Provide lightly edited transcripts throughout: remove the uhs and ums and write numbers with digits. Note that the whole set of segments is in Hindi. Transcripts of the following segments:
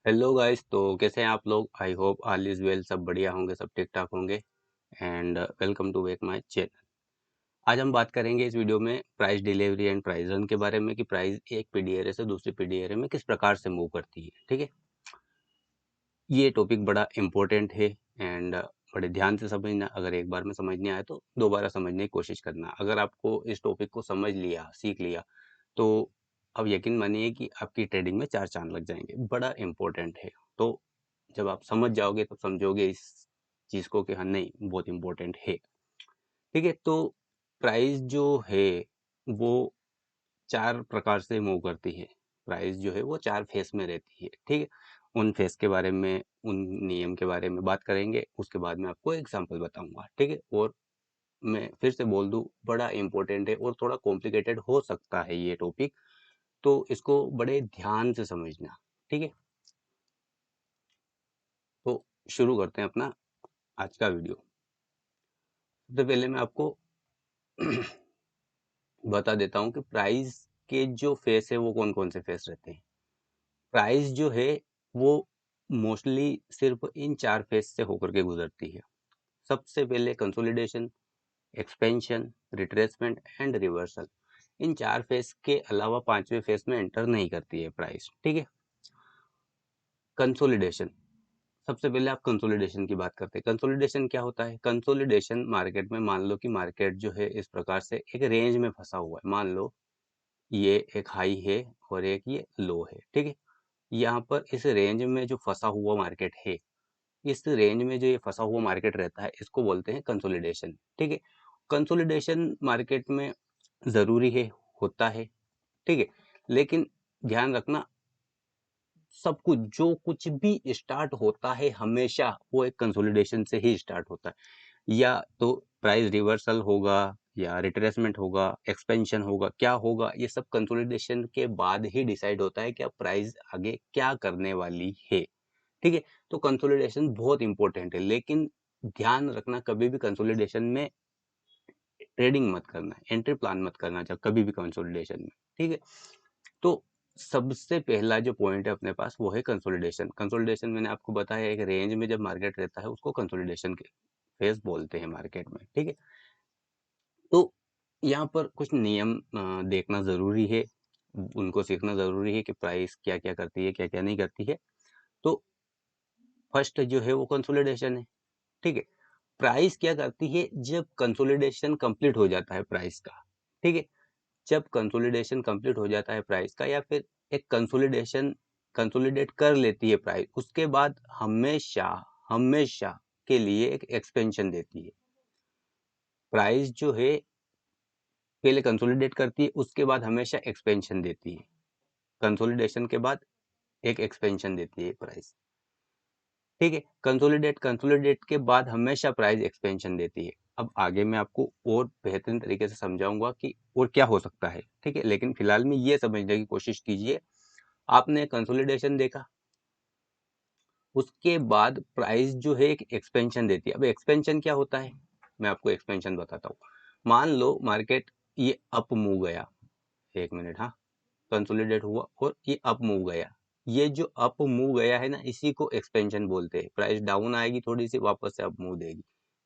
Hello guys. तो कैसे हैं आप लोग? I hope all is well, सब बढ़िया होंगे, सब ठीक ठाक होंगे। And welcome to back my channel. आज हम बात करेंगे इस वीडियो में price delivery and price run के बारे में कि प्राइस एक पीडीआरए से दूसरी पीडीआरए में किस प्रकार से मूव करती है। ठीक है, ये टॉपिक बड़ा इंपॉर्टेंट है एंड बड़े ध्यान से समझना। अगर एक बार में समझ नहीं आया तो दोबारा समझने की कोशिश करना। अगर आपको इस टॉपिक को समझ लिया, सीख लिया, तो अब यकीन मानिए कि आपकी ट्रेडिंग में चार चांद लग जाएंगे। बड़ा इंपॉर्टेंट है। तो जब आप समझ जाओगे तब समझोगे इस चीज को कि हाँ, नहीं, बहुत इंपॉर्टेंट है। ठीक है, तो प्राइस जो है वो चार प्रकार से मूव करती है। प्राइस जो है वो चार फेस में रहती है। ठीक है, उन फेस के बारे में, उन नियम के बारे में बात करेंगे। उसके बाद में आपको एग्जांपल बताऊंगा। ठीक है, और मैं फिर से बोल दूं, बड़ा इंपॉर्टेंट है और थोड़ा कॉम्प्लिकेटेड हो सकता है ये टॉपिक, तो इसको बड़े ध्यान से समझना। ठीक है, तो शुरू करते हैं अपना आज का वीडियो। सबसे पहले मैं आपको बता देता हूँ कि प्राइस के जो फेस है वो कौन कौन से फेस रहते हैं। प्राइस जो है वो मोस्टली सिर्फ इन चार फेस से होकर के गुजरती है। सबसे पहले consolidation, expansion, retracement and reversal. इन चार फेस के अलावा पांचवें फेस में एंटर नहीं करती है प्राइस। ठीक है, कंसोलिडेशन। सबसे पहले आप कंसोलिडेशन की बात करते हैं। कंसोलिडेशन क्या होता है? कंसोलिडेशन मार्केट में, मान लो कि मार्केट जो है इस प्रकार से एक रेंज में फंसा हुआ है। मान लो ये एक हाई है और एक ये लो है। ठीक है, यहाँ पर इस रेंज में जो फंसा हुआ मार्केट है, इस रेंज में जो ये फंसा हुआ मार्केट रहता है, इसको बोलते हैं कंसोलिडेशन। ठीक है, कंसोलिडेशन मार्केट में जरूरी है, होता है। ठीक है, लेकिन ध्यान रखना, सब कुछ जो कुछ भी स्टार्ट होता है हमेशा वो एक कंसोलिडेशन से ही स्टार्ट होता है। या तो प्राइस रिवर्सल होगा, या रिट्रेसमेंट होगा, एक्सपेंशन होगा, क्या होगा, ये सब कंसोलिडेशन के बाद ही डिसाइड होता है कि अब प्राइस आगे क्या करने वाली है। ठीक है, तो कंसोलिडेशन बहुत इंपॉर्टेंट है, लेकिन ध्यान रखना, कभी भी कंसोलिडेशन में ट्रेडिंग मत करना, एंट्री प्लान मत करना जब कभी भी कंसोलिडेशन में। ठीक है, तो सबसे पहला जो पॉइंट है अपने पास वो है कंसोलिडेशन। कंसोलिडेशन मैंने आपको बताया, एक रेंज में जब मार्केट रहता है उसको कंसोलिडेशन के फेज बोलते हैं मार्केट में। ठीक है, तो यहाँ पर कुछ नियम देखना जरूरी है, उनको सीखना जरूरी है कि प्राइस क्या क्या करती है, क्या क्या नहीं करती है। तो फर्स्ट जो है वो कंसोलिडेशन है। ठीक है, प्राइस क्या करती है? जब कंसोलिडेशन कंप्लीट हो जाता है प्राइस का, ठीक है, जब कंसोलिडेशन कंप्लीट हो जाता है प्राइस का, या फिर एक कंसोलिडेशन कंसोलिडेट कर लेती है प्राइस, उसके बाद हमेशा हमेशा के लिए एक एक्सपेंशन देती है। प्राइस जो है पहले कंसोलिडेट करती है, उसके बाद हमेशा एक्सपेंशन देती है। कंसोलिडेशन के बाद एक एक्सपेंशन देती है प्राइस। ठीक है, कंसोलिडेट के बाद हमेशा प्राइस एक्सपेंशन देती है। अब आगे मैं आपको और बेहतरीन तरीके से समझाऊंगा कि और क्या हो सकता है। ठीक है, लेकिन फिलहाल में ये समझने की कोशिश कीजिए, आपने कंसोलिडेशन देखा, उसके बाद प्राइस जो है एक एक्सपेंशन देती है। अब एक्सपेंशन क्या होता है, मैं आपको एक्सपेंशन बताता हूँ। मान लो मार्केट ये अप मूव गया, एक मिनट, हाँ, कंसोलिडेट हुआ और ये अप मूव गया। ये जो अप मूव गया है ना, इसी को एक्सपेंशन बोलते हैं। प्राइस डाउन आएगी थोड़ी सी, वापस से अप मूव देगी,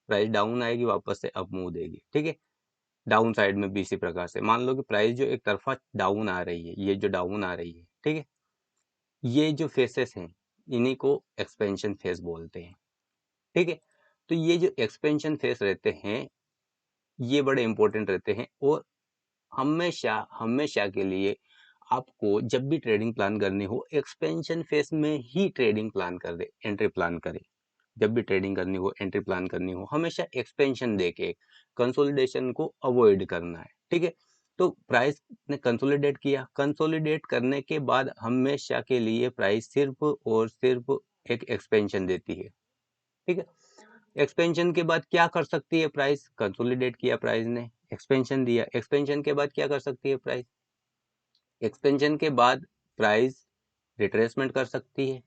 प्राइस डाउन आएगी, वापस से अप मूव देगी। ठीक है, डाउन साइड में भी इसी प्रकार से। मान लो कि प्राइस जो एक तरफा डाउन आ रही है, ये जो डाउन आ रही है, ठीक है, ये जो फेसेस हैं इन्हीं को एक्सपेंशन फेस बोलते हैं। ठीक है, तो ये जो एक्सपेंशन फेस रहते हैं ये बड़े इंपॉर्टेंट रहते हैं, और हमेशा हमेशा के लिए आपको जब भी ट्रेडिंग प्लान करनी हो, एक्सपेंशन फेस में ही ट्रेडिंग प्लान कर दे, एंट्री प्लान करे। जब भी ट्रेडिंग करनी हो, एंट्री प्लान करनी हो, हमेशा एक्सपेंशन देके कंसोलिडेशन को अवॉइड करना है। ठीक है, तो प्राइस ने कंसोलिडेट किया, कंसोलिडेट करने के बाद हमेशा के लिए प्राइस सिर्फ और सिर्फ एक एक्सपेंशन देती है। ठीक है, एक्सपेंशन के बाद क्या कर सकती है प्राइस? कंसोलिडेट किया प्राइस ने, एक्सपेंशन दिया, एक्सपेंशन के बाद क्या कर सकती है प्राइस? एक्सपेंशन के बाद प्राइस रिट्रेसमेंट कर सकती है।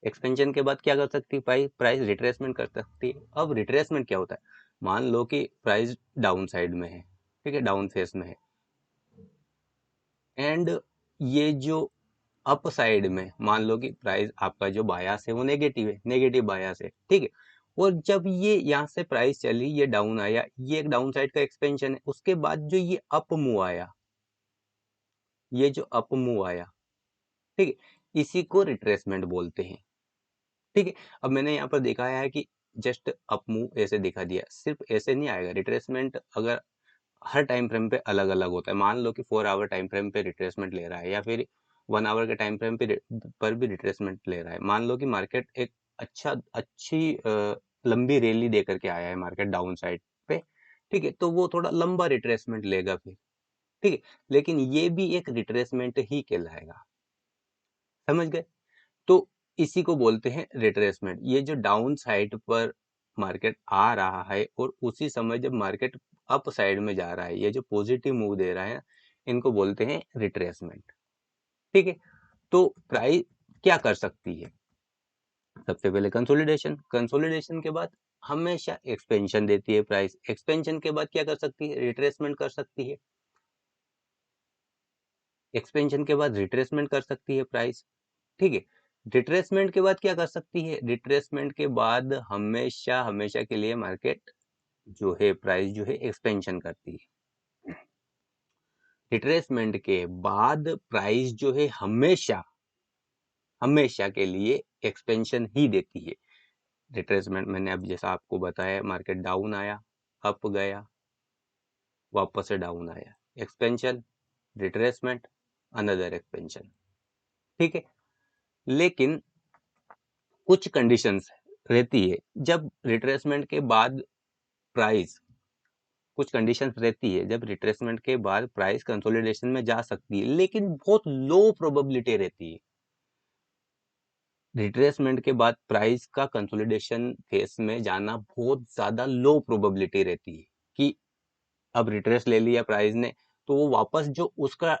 एक्सपेंशन के बाद क्या कर सकती है प्राइस? प्राइस रिट्रेसमेंट कर सकती है। अब रिट्रेसमेंट क्या होता है? मान लो कि प्राइस डाउन साइड में है, ठीक है, डाउन फेस में है, एंड ये जो अप साइड में मान लो कि प्राइस आपका जो बायास है वो नेगेटिव बायास है, ठीक है। और जब ये यहाँ से प्राइस चली, ये डाउन आया, ये एक डाउन साइड का एक्सपेंशन है। उसके बाद जो ये अप मूव आया, ये जो अप मूव आया, ठीक है, इसी को रिट्रेसमेंट बोलते हैं, ठीक है। अब मैंने यहाँ पर दिखाया है कि जस्ट अप मूव ऐसे दिखा दिया, सिर्फ ऐसे नहीं आएगा रिट्रेसमेंट। अगर हर टाइम फ्रेम पे अलग अलग होता है, मान लो कि 4 आवर टाइम फ्रेम पे रिट्रेसमेंट ले रहा है, या फिर 1 आवर के टाइम फ्रेम पे पर भी रिट्रेसमेंट ले रहा है। मान लो कि मार्केट एक अच्छी लंबी रैली दे करके आया है मार्केट डाउन साइड पे, ठीक है, तो वो थोड़ा लंबा रिट्रेसमेंट लेगा फिर, ठीक है, लेकिन ये भी एक रिट्रेसमेंट ही कहलाएगा, समझ गए। तो इसी को बोलते हैं रिट्रेसमेंट। ये जो डाउन साइड पर मार्केट आ रहा है और उसी समय जब मार्केट अप साइड में जा रहा है, ये जो पॉजिटिव मूव दे रहा है, इनको बोलते हैं रिट्रेसमेंट, ठीक है। तो प्राइस क्या कर सकती है? सबसे पहले कंसोलिडेशन के बाद हमेशा एक्सपेंशन देती है प्राइस। एक्सपेंशन के बाद क्या कर सकती है? रिट्रेसमेंट कर सकती है। एक्सपेंशन के बाद रिट्रेसमेंट कर सकती है प्राइस, ठीक है। रिट्रेसमेंट के बाद क्या कर सकती है? रिट्रेसमेंट के बाद हमेशा हमेशा के लिए मार्केट जो है, प्राइस जो है, एक्सपेंशन करती है। रिट्रेसमेंट के बाद प्राइस जो है हमेशा हमेशा के लिए एक्सपेंशन ही देती है। रिट्रेसमेंट मैंने अब जैसा आपको बताया, मार्केट डाउन आया, अप गया, वापस से डाउन आया, एक्सपेंशन, रिट्रेसमेंट, अनदर एक्सपेंशन, ठीक है। लेकिन कुछ कंडीशंस रहती है जब रिट्रेसमेंट के बाद प्राइस, कुछ कंडीशंस रहती है जब रिट्रेसमेंट के बाद प्राइस कंसोलिडेशन में जा सकती है, लेकिन बहुत लो प्रोबेबिलिटी रहती है। रिट्रेसमेंट के बाद प्राइस का कंसोलिडेशन फेस में जाना बहुत ज्यादा लो प्रोबेबिलिटी रहती है कि अब रिट्रेस ले लिया प्राइस ने, तो वो वापस जो उसका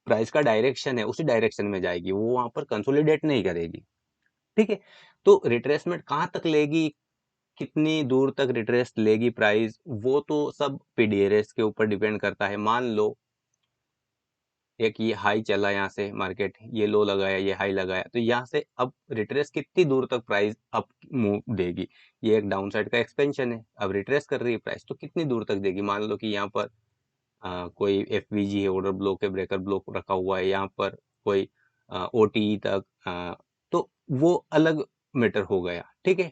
प्राइस का डायरेक्शन है उसी डायरेक्शन में जाएगी, वो वहां पर कंसोलिडेट नहीं करेगी, ठीक है। तो रिट्रेसमेंट कहाँ तक लेगी, कितनी दूर तक रिट्रेस लेगी प्राइस, वो तो सब पीडीआरएस के ऊपर डिपेंड करता है। मान लो एक ये हाई चला, यहाँ से मार्केट ये लो लगाया, ये हाई लगाया, तो यहाँ से अब रिट्रेस कितनी दूर तक प्राइस अप मूव देगी। ये एक डाउन साइड का एक्सपेंशन है, अब रिट्रेस कर रही है प्राइस, तो कितनी दूर तक देगी। मान लो कि यहाँ पर कोई एफवीजी है, ऑर्डर ब्लॉक है, ब्रेकर ब्लॉक रखा हुआ है, यहाँ पर कोई ओटीई तक, तो वो अलग मैटर हो गया, ठीक है।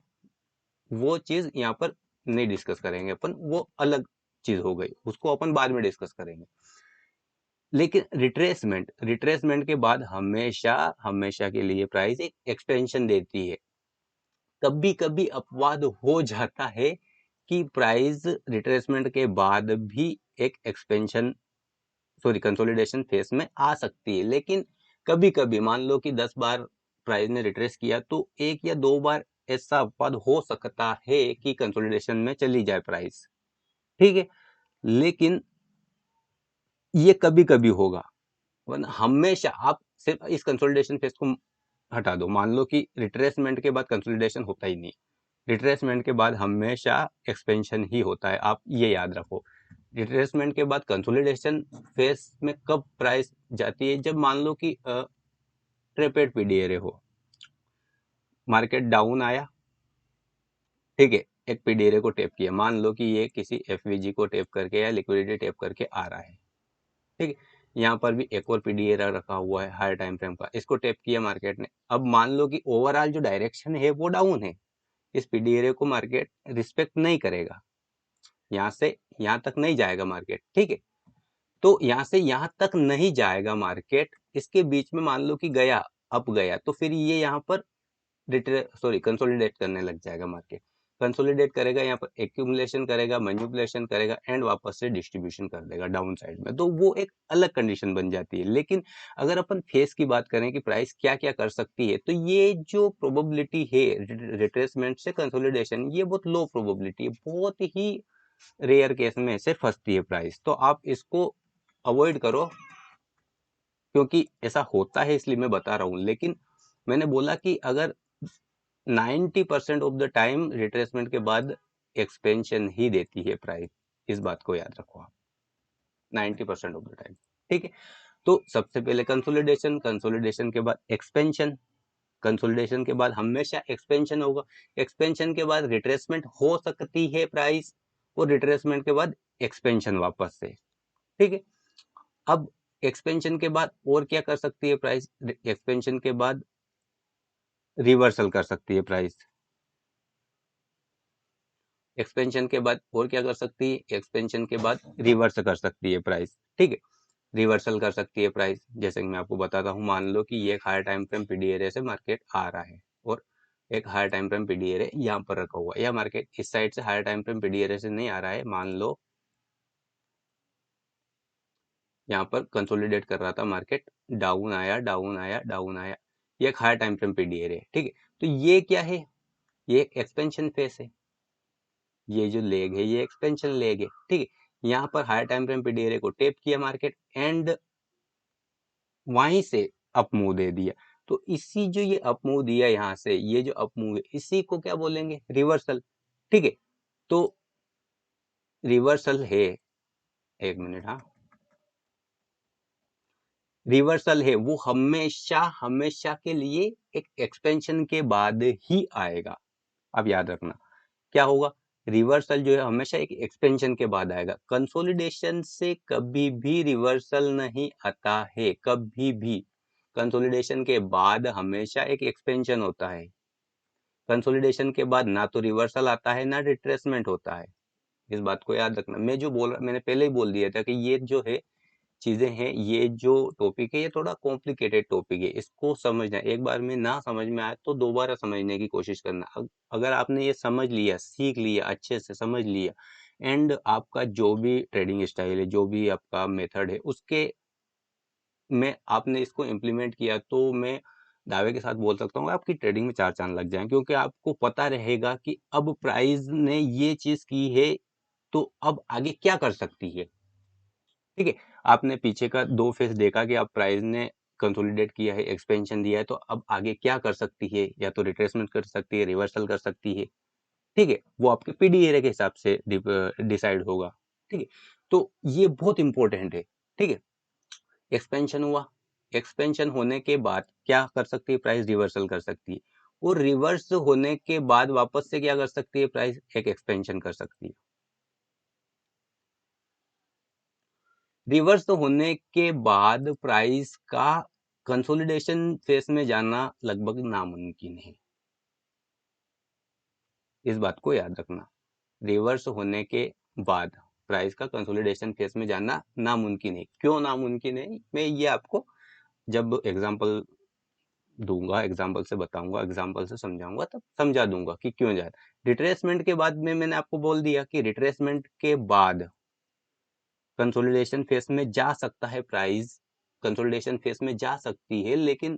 वो चीज यहाँ पर नहीं डिस्कस करेंगे अपन, वो अलग चीज हो गई, उसको अपन बाद में डिस्कस करेंगे। लेकिन रिट्रेसमेंट के बाद हमेशा हमेशा के लिए प्राइस एक एक्सपेंशन देती है। कभी कभी अपवाद हो जाता है कि प्राइस रिट्रेसमेंट के बाद भी एक एक्सपेंशन, सॉरी, कंसोलिडेशन फेस में आ सकती है, लेकिन कभी कभी मान लो कि 10 बार प्राइस ने रिट्रेस किया तो 1 या 2 बार ऐसा अपवाद हो सकता है कि कंसोलिडेशन में चली जाए प्राइस, ठीक है। लेकिन ये कभी कभी होगा, वरना हमेशा आप सिर्फ इस कंसोलिडेशन फेज को हटा दो, मान लो कि रिट्रेसमेंट के बाद कंसोलिडेशन होता ही नहीं, रिट्रेसमेंट के बाद हमेशा एक्सपेंशन ही होता है, आप ये याद रखो। रिट्रेसमेंट के बाद कंसोलिडेशन फेज में कब प्राइस जाती है, जब मान लो कि ट्रेपेड पीडीआरए हो, मार्केट डाउन आया, ठीक है, एक पीडीआरए को टेप किया, मान लो कि ये किसी एफवीजी को टेप करके या लिक्विडिटी टेप करके आ रहा है, ठीक है। यहाँ पर भी एक और पीडीआरए रखा हुआ है हायर टाइम फ्रेम का, इसको टेप किया मार्केट ने। अब मान लो कि ओवरऑल जो डायरेक्शन है वो डाउन है, इस पीडीआरए को मार्केट रिस्पेक्ट नहीं करेगा, यहाँ से यहाँ तक नहीं जाएगा मार्केट, ठीक है। तो यहाँ से यहाँ तक नहीं जाएगा मार्केट, इसके बीच में मान लो कि गया, अप गया, तो फिर ये यहाँ पर कंसोलिडेट करने लग जाएगा मार्केट। कंसोलिडेट करेगा, यहाँ पर एक्यूमुलेशन करेगा, मैनिपुलेशन करेगा, एंड वापस से डिस्ट्रीब्यूशन कर देगा डाउन साइड में, तो वो एक अलग कंडीशन बन जाती है। लेकिन अगर अपन फेस की बात करें कि प्राइस क्या क्या कर सकती है, तो ये जो प्रोबेबिलिटी है रिट्रेसमेंट से कंसोलिडेशन, ये बहुत लो प्रोबेबिलिटी है, बहुत ही रेयर केस में से फंसती है प्राइस, तो आप इसको अवॉइड करो, क्योंकि ऐसा होता है इसलिए मैं बता रहा हूँ। लेकिन मैंने बोला कि अगर 90% ऑफ द टाइम रिट्रेसमेंट के बाद एक्सपेंशन ही देती है प्राइस, इस बात को याद रखो आप, 90% ऑफ द टाइम, ठीक है। तो सबसे पहले कंसोलिडेशन, कंसोलिडेशन के बाद एक्सपेंशन, कंसोलिडेशन के बाद हमेशा एक्सपेंशन होगा, एक्सपेंशन के बाद रिट्रेसमेंट हो सकती है प्राइस, और रिट्रेसमेंट के बाद एक्सपेंशन वापस से। ठीक है, अब एक्सपेंशन के बाद और क्या कर सकती है प्राइस? एक्सपेंशन के बाद रिवर्सल कर सकती है प्राइस। एक्सपेंशन के बाद और क्या कर सकती है? एक्सपेंशन के बाद रिवर्स कर सकती है प्राइस। ठीक है, रिवर्सल कर सकती है प्राइस। जैसे कि मैं आपको बताता हूँ, मान लो कि ये एक higher time frame PD area से मार्केट आ रहा है और एक higher time frame PD area यहाँ पर रखा हुआ है, या मार्केट इस साइड से higher time frame PD area से नहीं आ रहा है, मान लो यहाँ पर कंसोलिडेट कर रहा था मार्केट, डाउन आया, डाउन आया, डाउन आया, ये एक higher time frame PD area है। ठीक है, तो ये क्या है? ये एक एक्सपेंशन फेस है, ये जो लेग है ये एक्सपेंशन लेग है। ठीक है, यहाँ पर higher time frame PD area को टेप किया मार्केट एंड वहीं से अप मूव दे दिया। तो इसी जो ये अप मूव दिया यहाँ से, ये जो अप मूव है, इसी को क्या बोलेंगे? रिवर्सल। ठीक है, तो रिवर्सल है, एक मिनट, हाँ, रिवर्सल है वो हमेशा हमेशा के लिए एक एक्सपेंशन के बाद ही आएगा। अब याद रखना क्या होगा? रिवर्सल जो है हमेशा एक एक्सपेंशन के बाद आएगा। कंसोलिडेशन से कभी भी रिवर्सल नहीं आता है, कभी भी। कंसोलिडेशन के बाद हमेशा एक एक्सपेंशन होता है। कंसोलिडेशन के बाद ना तो रिवर्सल आता है ना रिट्रेसमेंट होता है। इस बात को याद रखना। मैं जो बोल रहा, मैंने पहले ही बोल दिया था कि ये जो है चीजें हैं, ये जो टॉपिक है ये थोड़ा कॉम्प्लिकेटेड टॉपिक है, इसको समझना। एक बार में ना समझ में आए तो दोबारा समझने की कोशिश करना। अगर आपने ये समझ लिया, सीख लिया, अच्छे से समझ लिया, एंड आपका जो भी ट्रेडिंग स्टाइल है, जो भी आपका मेथड है, उसके में आपने इसको इम्प्लीमेंट किया, तो मैं दावे के साथ बोल सकता हूँ आपकी ट्रेडिंग में चार चांद लग जाएं, क्योंकि आपको पता रहेगा कि अब प्राइस ने ये चीज की है तो अब आगे क्या कर सकती है। ठीक है, आपने पीछे का दो फेज देखा कि अब प्राइस ने कंसोलिडेट किया है, एक्सपेंशन दिया है, तो अब आगे क्या कर सकती है? या तो रिट्रेसमेंट कर सकती है, रिवर्सल कर सकती है। ठीक है, वो आपके पीडी एरिया के हिसाब से डिसाइड होगा। ठीक है, तो ये बहुत इंपॉर्टेंट है। ठीक है, एक्सपेंशन हुआ, एक्सपेंशन होने के बाद क्या कर सकती है प्राइस? रिवर्सल कर सकती है, और रिवर्स होने के बाद वापस से क्या कर सकती है प्राइस? एक एक्सपेंशन कर सकती है। रिवर्स होने के बाद प्राइस का कंसोलिडेशन फेस में जाना लगभग नामुमकिन है। इस बात को याद रखना, रिवर्स होने के बाद प्राइस का कंसोलिडेशन फेस में जाना नामुमकिन है। क्यों नामुमकिन है? मैं ये आपको जब एग्जांपल दूंगा, एग्जाम्पल से बताऊंगा, एग्जाम्पल से समझाऊंगा, तब समझा दूंगा कि क्यों जा रहा है। रिट्रेसमेंट के बाद में मैंने आपको बोल दिया कि रिट्रेसमेंट के बाद कंसोलिडेशन फेस में जा सकता है प्राइस, कंसोलिडेशन फेस में जा सकती है, लेकिन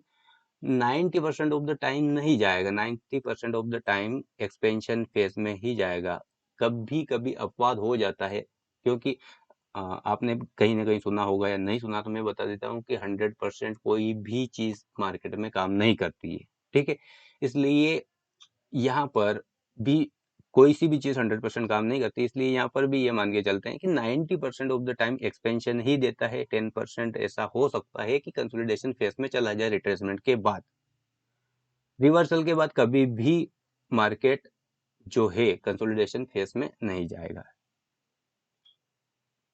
90% ऑफ द टाइम नहीं जाएगा। 90% of the time expansion face में ही जाएगा। कभी कभी अपवाद हो जाता है, क्योंकि आपने कहीं ना कहीं सुना होगा, या नहीं सुना तो मैं बता देता हूँ कि 100% कोई भी चीज मार्केट में काम नहीं करती है। ठीक है, इसलिए यहाँ पर भी कोई सी भी चीज 100% काम नहीं करती, इसलिए यहाँ पर भी ये मान के चलते हैं कि 90% ऑफ द टाइम एक्सपेंशन ही देता है। 10% ऐसा हो सकता है कि कंसोलिडेशन फेस में चला जाए रिट्रेसमेंट के बाद। रिवर्सल के बाद कभी भी मार्केट जो है कंसोलिडेशन फेस में नहीं जाएगा।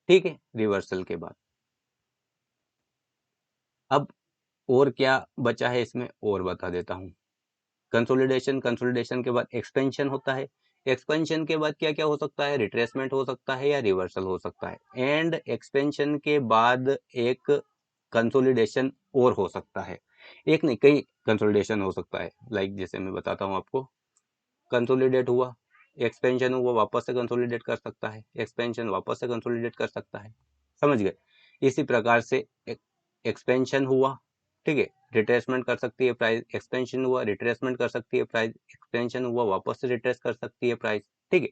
ठीक है, रिवर्सल के बाद अब और क्या बचा है इसमें, और बता देता हूँ। कंसोलिडेशन, कंसोलिडेशन के बाद एक्सपेंशन होता है। एक्सपेंशन के बाद क्या क्या हो सकता है? रिट्रेसमेंट हो सकता है या रिवर्सल हो सकता है। एंड एक्सपेंशन के बाद एक कंसोलिडेशन और हो सकता है, एक नहीं कई कंसोलिडेशन हो सकता है। लाइक जैसे मैं बताता हूँ आपको, कंसोलिडेट हुआ, एक्सपेंशन हुआ, वापस से कंसोलिडेट कर सकता है, एक्सपेंशन वापस से कंसोलिडेट कर सकता है। समझ गए? इसी प्रकार से एक्सपेंशन हुआ, ठीक है, रिट्रेसमेंट कर सकती है प्राइस, एक्सपेंशन हुआ, रिट्रेसमेंट कर सकती है प्राइस, एक्सपेंशन हुआ, वापस से रिट्रेस कर सकती है प्राइस। ठीक है,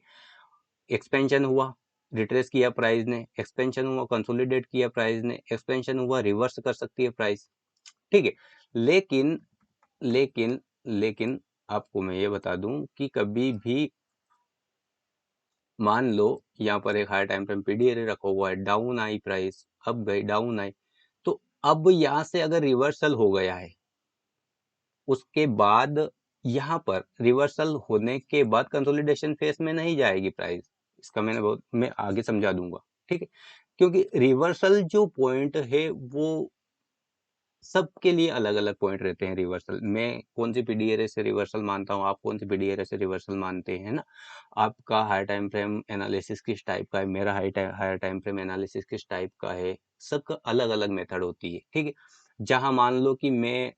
एक्सपेंशन हुआ, रिट्रेस किया प्राइस ने, एक्सपेंशन हुआ, कंसोलिडेट किया प्राइस ने, एक्सपेंशन हुआ, रिवर्स कर सकती है प्राइस। ठीक है, लेकिन लेकिन लेकिन आपको मैं ये बता दूं कि कभी भी मान लो यहाँ पर एक high time frame PD area रखा हुआ है, डाउन आई प्राइस, अब गई डाउन आई, तो अब यहाँ से अगर रिवर्सल हो गया है, उसके बाद यहाँ पर रिवर्सल होने के बाद कंसोलिडेशन फेज में नहीं जाएगी प्राइस। इसका मैं आगे समझा दूंगा, ठीक है। क्योंकि रिवर्सल जो पॉइंट है वो सबके लिए अलग अलग पॉइंट रहते हैं। रिवर्सल मैं कौन सी पीडीआरए से रिवर्सल मानता हूँ, आप कौन सी पीडीआरए से रिवर्सल मानते हैं ना। आपका हायर टाइम फ्रेम एनालिसिस किस टाइप का है, मेरा हायर टाइम फ्रेम एनालिसिस किस टाइप का है, सबका अलग अलग मेथड होती है, ठीक है। जहां मान लो कि मैं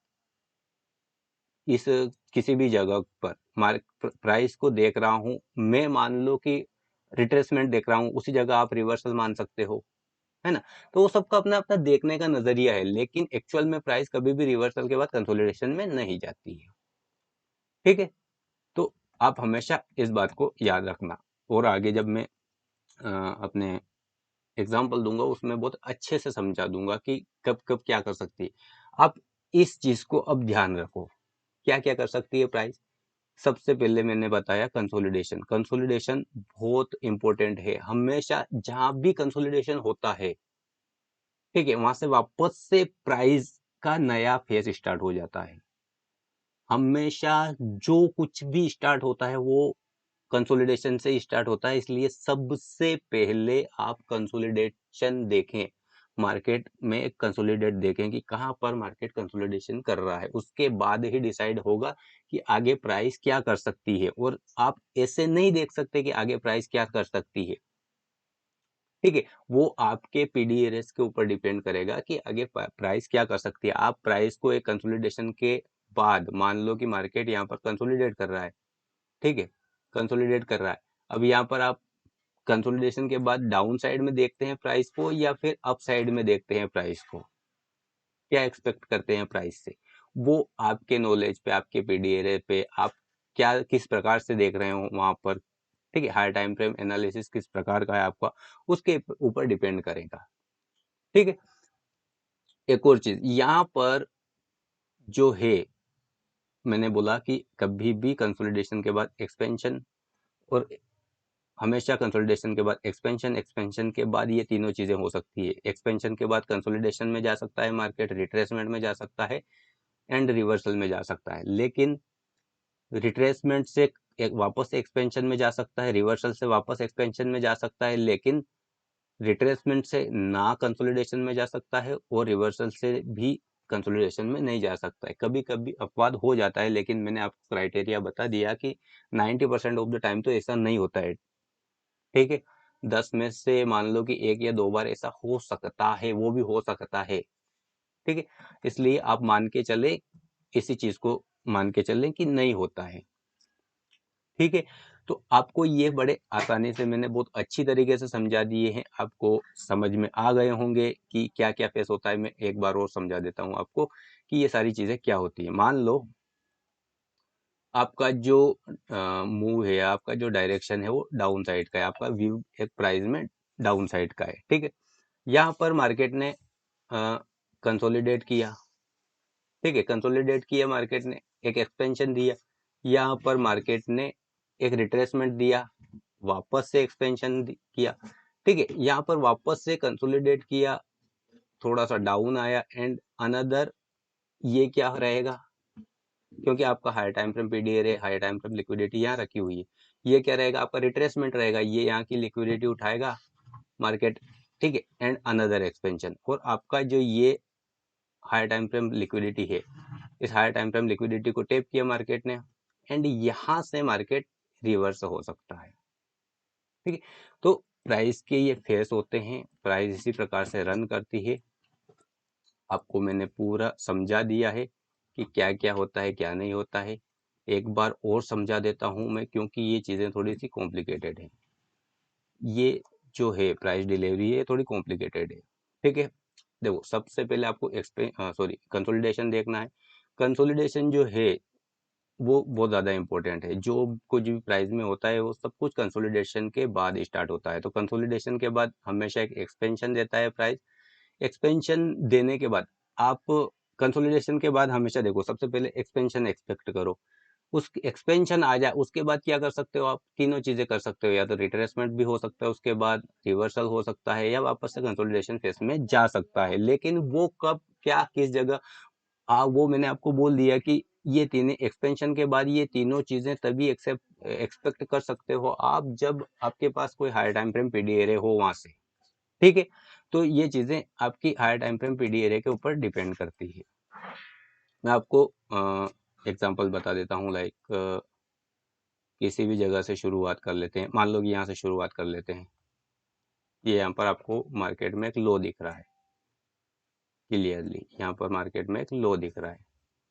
इस किसी भी जगह पर प्राइस को देख रहा हूं, मैं मान लो कि रिट्रेसमेंट देख रहा हूं, उसी जगह आप रिवर्सल मान सकते हो, है ना। तो वो सबका अपना अपना देखने का नजरिया है, लेकिन एक्चुअल में प्राइस कभी भी रिवर्सल के बाद कंसोलिडेशन में नहीं जाती है, ठीक है। तो आप हमेशा इस बात को याद रखना, और आगे जब मैं अपने एग्जाम्पल दूंगा उसमें बहुत अच्छे से समझा दूंगा कि कब कब क्या कर सकती है। आप इस चीज को अब ध्यान रखो, क्या क्या कर सकती है प्राइस। सबसे पहले मैंने बताया कंसोलिडेशन। कंसोलिडेशन बहुत इंपॉर्टेंट है, हमेशा जहां भी कंसोलिडेशन होता है, ठीक है, वहां से वापस से प्राइस का नया फेज स्टार्ट हो जाता है। हमेशा जो कुछ भी स्टार्ट होता है वो कंसोलिडेशन से स्टार्ट होता है, इसलिए सबसे पहले आप कंसोलिडेशन देखें, मार्केट में कंसोलिडेट देखें कि कहां पर मार्केट कंसोलिडेशन कर रहा है। उसके बाद ही डिसाइड होगा कि आगे प्राइस क्या कर सकती है, और आप ऐसे नहीं देख सकते कि आगे प्राइस क्या कर सकती है, ठीक है। वो आपके पीडीआरएस के ऊपर डिपेंड करेगा कि आगे प्राइस क्या कर सकती है। आप प्राइस को एक कंसोलिडेशन के बाद मान लो कि मार्केट यहाँ पर कंसोलिडेट कर रहा है, ठीक है, कंसोलिडेट कर रहा है। अब यहाँ पर आप कंसोलिडेशन के बाद डाउन साइड में देखते हैं प्राइस को या फिर अप साइड में देखते हैं प्राइस को, क्या एक्सपेक्ट करते हैं प्राइस से, वो आपके नॉलेज पे, आपके पीडीआरए पे, आप क्या किस प्रकार से देख रहे हो वहां पर, ठीक है। हायर टाइम फ्रेम एनालिसिस किस प्रकार का है आपका, उसके ऊपर डिपेंड करेगा, ठीक है। एक और चीज यहाँ पर जो है, मैंने बोला कि कभी भी कंसोलिडेशन के बाद एक्सपेंशन, और हमेशा कंसोलिडेशन के बाद एक्सपेंशन, एक्सपेंशन के बाद ये तीनों चीजें हो सकती है। एक्सपेंशन के बाद कंसोलिडेशन में जा सकता है मार्केट, रिट्रेसमेंट में जा सकता है, एंड रिवर्सल में जा सकता है। लेकिन रिट्रेसमेंट से एक वापस एक्सपेंशन में जा सकता है, रिवर्सल से वापस एक्सपेंशन में जा सकता है, लेकिन रिट्रेसमेंट से ना कंसोलिडेशन में जा सकता है, और रिवर्सल से भी कंसोलिडेशन में नहीं जा सकता है। कभी कभी अपवाद हो जाता है, लेकिन मैंने आपको क्राइटेरिया बता दिया कि 90% ऑफ द टाइम तो ऐसा नहीं होता है, ठीक है। 10 में से मान लो कि 1 या 2 बार ऐसा हो सकता है, वो भी हो सकता है, ठीक है। इसलिए आप मान के चले, इसी चीज को मान के चलें कि नहीं होता है, ठीक है। तो आपको ये बड़े आसानी से मैंने बहुत अच्छी तरीके से समझा दिए हैं, आपको समझ में आ गए होंगे कि क्या क्या फेस होता है। मैं एक बार और समझा देता हूँ आपको कि ये सारी चीजें क्या होती है। मान लो आपका जो मूव है, आपका जो डायरेक्शन है वो डाउन साइड का है, आपका व्यू एक प्राइस में डाउन साइड का है, ठीक है। यहाँ पर मार्केट ने कंसोलिडेट किया, ठीक है, कंसोलिडेट किया मार्केट ने, एक एक्सपेंशन दिया। यहाँ पर मार्केट ने एक रिट्रेसमेंट दिया, वापस से एक्सपेंशन किया, ठीक है। यहाँ पर वापस से कंसोलिडेट किया, थोड़ा सा डाउन आया, एंड अनदर, ये क्या रहेगा, क्योंकि आपका higher time frame PD array, higher time frame liquidity यहाँ रखी हुई है, ये क्या रहेगा, आपका रिट्रेसमेंट रहेगा। ये यहाँ की लिक्विडिटी उठाएगा मार्केट, ठीक है, एंड अनदर एक्सपेंशन। और आपका जो ये हायर टाइम फ्रेम लिक्विडिटी है, इस हायर टाइम फ्रेम लिक्विडिटी को टेप किया मार्केट ने, एंड यहां से मार्केट रिवर्स हो सकता है, ठीक है। तो प्राइस के ये फेस होते हैं, प्राइस इसी प्रकार से रन करती है। आपको मैंने पूरा समझा दिया है कि क्या क्या होता है, क्या नहीं होता है। एक बार और समझा देता हूं मैं, क्योंकि ये चीजें थोड़ी सी कॉम्प्लिकेटेड है। ये जो है प्राइस डिलीवरी है, थोड़ी कॉम्प्लिकेटेड है, ठीक है। देखो, सबसे पहले आपको कंसोलिडेशन देखना है। कंसोलिडेशन जो है वो बहुत ज़्यादा इंपॉर्टेंट है। जो कुछ भी प्राइस में होता है वो सब कुछ कंसोलिडेशन के बाद स्टार्ट होता है। तो कंसोलिडेशन के बाद हमेशा एक एक्सपेंशन देता है प्राइस। एक्सपेंशन देने के बाद आप कंसोलिडेशन के बाद हमेशा देखो, सबसे पहले एक्सपेंशन एक्सपेक्ट करो। उस एक्सपेंशन आ जाए, उसके बाद क्या कर सकते हो आप? तीनों चीजें कर सकते हो, या तो रिट्रेसमेंट भी हो सकता है, उसके बाद रिवर्सल हो सकता है, या वापस से कंसोलिडेशन फेज में जा सकता है। लेकिन वो कब, क्या, किस जगह, वो मैंने आपको बोल दिया कि ये तीनों एक्सपेंशन के बाद ये तीनों चीजें तभी एक्सपेक्ट कर सकते हो आप, जब आपके पास कोई higher time frame PD area हो वहां से। ठीक है, तो ये चीजें आपकी higher time frame PD area के ऊपर डिपेंड करती है। मैं आपको एग्जांपल बता देता हूँ, लाइक किसी भी जगह से शुरुआत कर लेते हैं। मान लो कि यहाँ से शुरुआत कर लेते हैं। ये यहाँ पर आपको मार्केट में एक लो दिख रहा है, क्लियरली यहाँ पर मार्केट में एक लो दिख रहा है।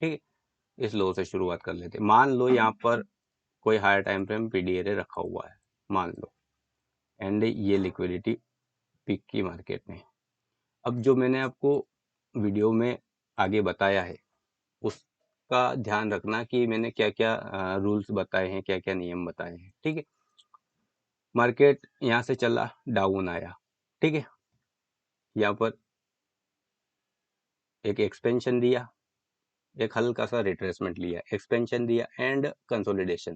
ठीक है, इस लो से शुरुआत कर लेते हैं। मान लो यहाँ पर कोई higher time frame PD area रखा हुआ है, मान लो, एंड ये लिक्विडिटी पीक की मार्केट में। अब जो मैंने आपको वीडियो में आगे बताया है, उसका ध्यान रखना कि मैंने क्या क्या रूल्स बताए हैं, क्या क्या नियम बताए हैं। ठीक है, मार्केट यहाँ से चला, डाउन आया। ठीक है, यहाँ पर एक एक्सपेंशन दिया, एक हल्का सा रिट्रेसमेंट लिया, एक्सपेंशन दिया एंड कंसोलिडेशन।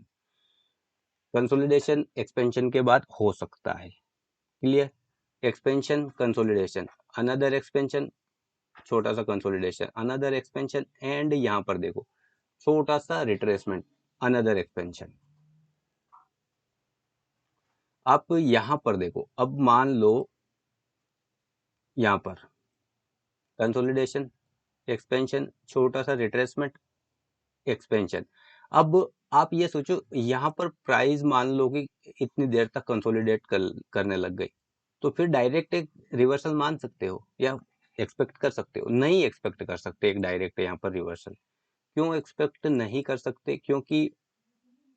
कंसोलिडेशन एक्सपेंशन के बाद हो सकता है, clear? Expansion, consolidation, another expansion, छोटा सा कंसोलिडेशन, अनदर एक्सपेंशन, एंड यहाँ पर देखो छोटा सा रिट्रेसमेंट, अनदर एक्सपेंशन। आप यहाँ पर देखो, अब मान लो यहाँ पर कंसोलिडेशन, एक्सपेंशन, छोटा सा रिट्रेसमेंट, एक्सपेंशन। अब आप ये सोचो, यहाँ पर प्राइस मान लो कि इतनी देर तक कंसोलिडेट करने लग गई, तो फिर डायरेक्ट एक रिवर्सल मान सकते हो या एक्सपेक्ट कर सकते हो? नहीं एक्सपेक्ट कर सकते एक डायरेक्ट यहाँ पर रिवर्सल। क्यों एक्सपेक्ट नहीं कर सकते? क्योंकि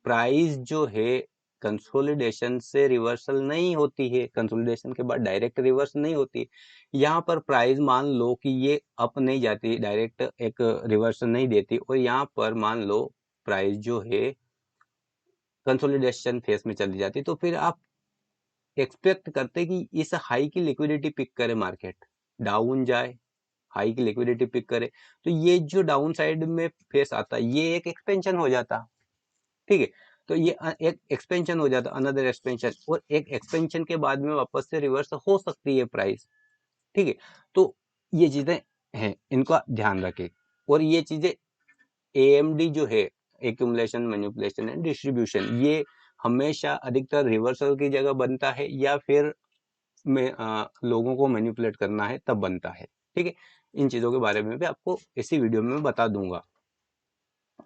प्राइस जो है कंसोलिडेशन से रिवर्सल नहीं होती है, कंसोलिडेशन के बाद डायरेक्ट रिवर्स नहीं होती। यहाँ पर प्राइस मान लो कि ये अप नहीं जाती, डायरेक्ट एक रिवर्सल नहीं देती, और यहाँ पर मान लो प्राइस जो है कंसोलिडेशन फेज में चली जाती, तो फिर आप एक्सपेक्ट करते कि इस हाई की लिक्विडिटी पिक करे मार्केट, डाउन जाए, हाई की लिक्विडिटी पिक करे, तो ये जो डाउन साइड में फेस आता, ये एक एक्सपेंशन हो जाता। ठीक है, तो ये एक एक्सपेंशन हो जाता, अनदर एक्सपेंशन, और एक एक्सपेंशन के बाद में वापस से रिवर्स हो सकती है प्राइस। ठीक है, तो ये चीजें हैं, इनका ध्यान रखें। और ये चीजें एएमडी जो है, एक्यूमुलेशन, मैनिपुलेशन एंड डिस्ट्रीब्यूशन, ये हमेशा अधिकतर रिवर्सल की जगह बनता है, या फिर में लोगों को मैनिपुलेट करना है तब बनता है। ठीक है, इन चीजों के बारे में भी आपको इसी वीडियो में बता दूंगा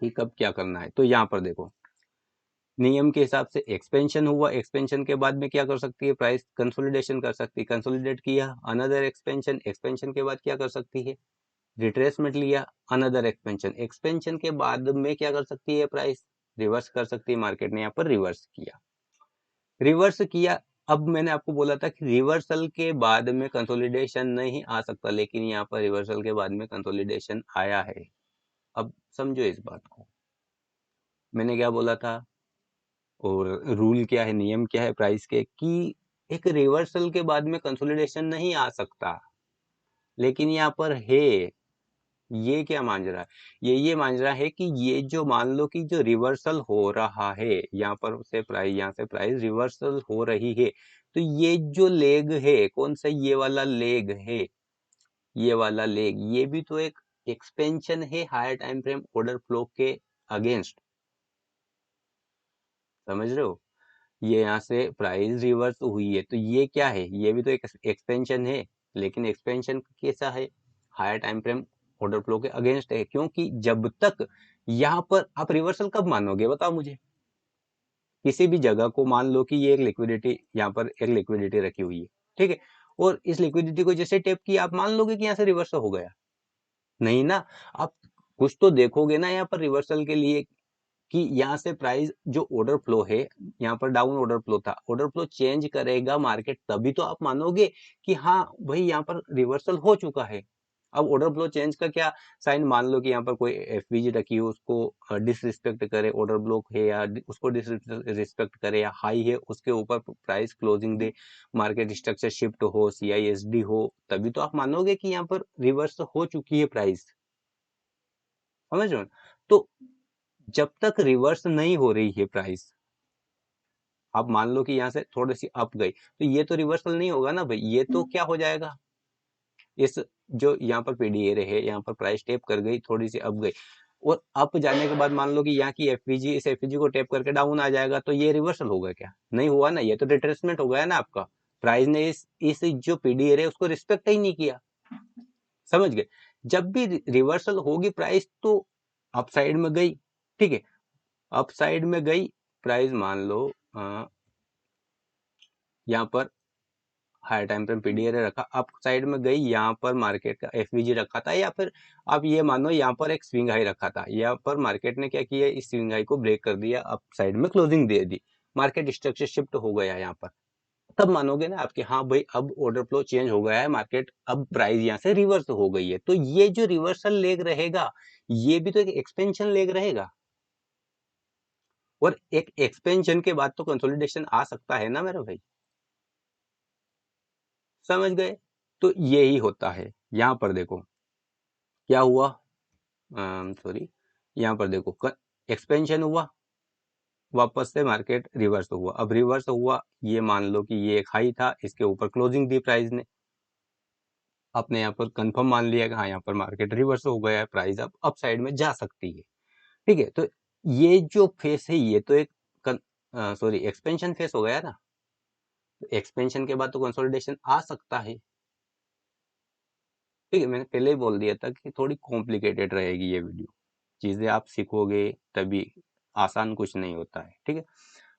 कि कब क्या करना है। तो यहाँ पर देखो, नियम के हिसाब से एक्सपेंशन हुआ, एक्सपेंशन के बाद में क्या कर सकती है प्राइस? कंसोलिडेशन कर सकती है, कंसोलिडेट किया, अनदर एक्सपेंशन, एक्सपेंशन के बाद क्या कर सकती है? रिट्रेसमेंट लिया, अनदर एक्सपेंशन, एक्सपेंशन के बाद में क्या कर सकती है प्राइस? रिवर्स कर सकती है। मार्केट ने यहाँ पर रिवर्स किया, रिवर्स किया। अब मैंने आपको बोला था कि रिवर्सल के बाद में कंसोलिडेशन नहीं आ सकता, लेकिन यहाँ पर रिवर्सल के बाद में कंसोलिडेशन आया है। अब समझो इस बात को, मैंने क्या बोला था, और रूल क्या है, नियम क्या है प्राइस के, कि एक रिवर्सल के बाद में कंसोलिडेशन नहीं आ सकता। लेकिन यहाँ पर है, ये क्या मांझ रहा है? ये मांझ रहा है कि ये जो, मान लो कि जो रिवर्सल हो रहा है, यहाँ पर से प्राइस, यहाँ से प्राइस रिवर्सल हो रही है, तो ये जो लेग है, कौन सा? ये वाला लेग है, ये वाला लेग, ये भी तो एक एक्सपेंशन है higher time frame order flow के अगेंस्ट। समझ रहे हो? ये यहाँ से प्राइस रिवर्स हुई है, तो ये क्या है? ये भी तो एक एक्सपेंशन है, लेकिन एक्सपेंशन कैसा है? Higher time frame order flow के अगेंस्ट है, क्योंकि जब तक यहाँ पर आप रिवर्सल कब मानोगे बताओ मुझे? किसी भी जगह को मान लो कि ये एक लिक्विडिटी, यहाँ पर एक लिक्विडिटी रखी हुई है, ठीक है, और इस लिक्विडिटी को जैसे टेप किया, आप मान लोगे कि यहाँ से रिवर्सल हो गया? नहीं ना, आप कुछ तो देखोगे ना यहाँ पर रिवर्सल के लिए, कि यहाँ से प्राइस जो ऑर्डर फ्लो है, यहाँ पर डाउन ऑर्डर फ्लो था, ऑर्डर फ्लो चेंज करेगा मार्केट, तभी तो आप मानोगे कि हाँ भाई यहाँ पर रिवर्सल हो चुका है। अब ऑर्डर फ्लो चेंज का क्या साइन? मान लो कि यहाँ पर कोई एफवीजी रखी हो, उसको डिसरिस्पेक्ट करे, ऑर्डर ब्लॉक है या उसको डिसरिस्पेक्ट करे, या हाई है उसके ऊपर प्राइस क्लोजिंग दे, मार्केट स्ट्रक्चर शिफ्ट हो, सीआईएसडी हो, तभी तो आप मानोगे कि यहाँ पर रिवर्स हो चुकी है प्राइस। समझ रहे हो? तो जब तक रिवर्स नहीं हो रही है प्राइस, आप मान लो कि यहाँ से थोड़ी सी अप गई, तो ये तो रिवर्सल नहीं होगा ना भाई, ये तो क्या हो जाएगा, इस जो यहाँ पर पीडीए रहे, यहाँ पर प्राइस टेप कर गई, थोड़ी सी अप गई, और अप जाने के बाद मान लो कि यहाँ की एफवीजी इस एफवीजी को टेप करके डाउन आ जाएगा, तो ये रिवर्सल होगा क्या? नहीं हुआ ना, ये तो रिट्रेसमेंट हो गया ना आपका। प्राइस ने इस जो पीडीए रहे उसको रिस्पेक्ट ही नहीं किया, समझ गए? जब भी रिवर्सल होगी प्राइस तो अपसाइड में गई, ठीक है, अपसाइड में गई प्राइस, मान लो यहाँ पर हायर टाइम फ्रेम पीडीआर रखा, अप साइड में गई, यहाँ पर मार्केट का एफवीजी रखा था, या फिर आप ये मानो यहाँ पर एक स्विंग हाई रखा था, यहाँ पर मार्केट ने क्या किया, इस स्विंग हाई को ब्रेक कर दिया, अप साइड में क्लोजिंग दे दी, मार्केट स्ट्रक्चर शिफ्ट हो गया यहाँ पर, तब मानोगे ना आपके, हाँ भाई अब ऑर्डर फ्लो चेंज हो गया है, मार्केट अब प्राइस यहाँ से रिवर्स हो गई है। तो ये जो रिवर्सल लेग रहेगा, ये भी तो एक एक्सपेंशन लेग रहेगा, और एक एक्सपेंशन के बाद तो कंसोलिडेशन आ सकता है ना मेरे भाई, समझ गए? तो यही होता है। यहाँ पर देखो क्या हुआ, सॉरी, यहाँ पर देखो एक्सपेंशन हुआ, वापस से मार्केट रिवर्स हुआ, अब रिवर्स हुआ, ये मान लो कि ये एक हाई था, इसके ऊपर क्लोजिंग दी प्राइस ने, आपने यहाँ पर कंफर्म मान लिया कि हाँ यहाँ पर मार्केट रिवर्स हो गया है, प्राइस अब अप साइड में जा सकती है, ठीक है। तो ये जो फेस है ये तो एक सॉरी एक्सपेंशन फेस हो गया ना, एक्सपेंशन के बाद तो कंसोलिडेशन आ सकता है, ठीक है। मैंने पहले ही बोल दिया था कि थोड़ी कॉम्प्लिकेटेड रहेगी ये वीडियो, चीजें आप सीखोगे तभी, आसान कुछ नहीं होता है, ठीक है।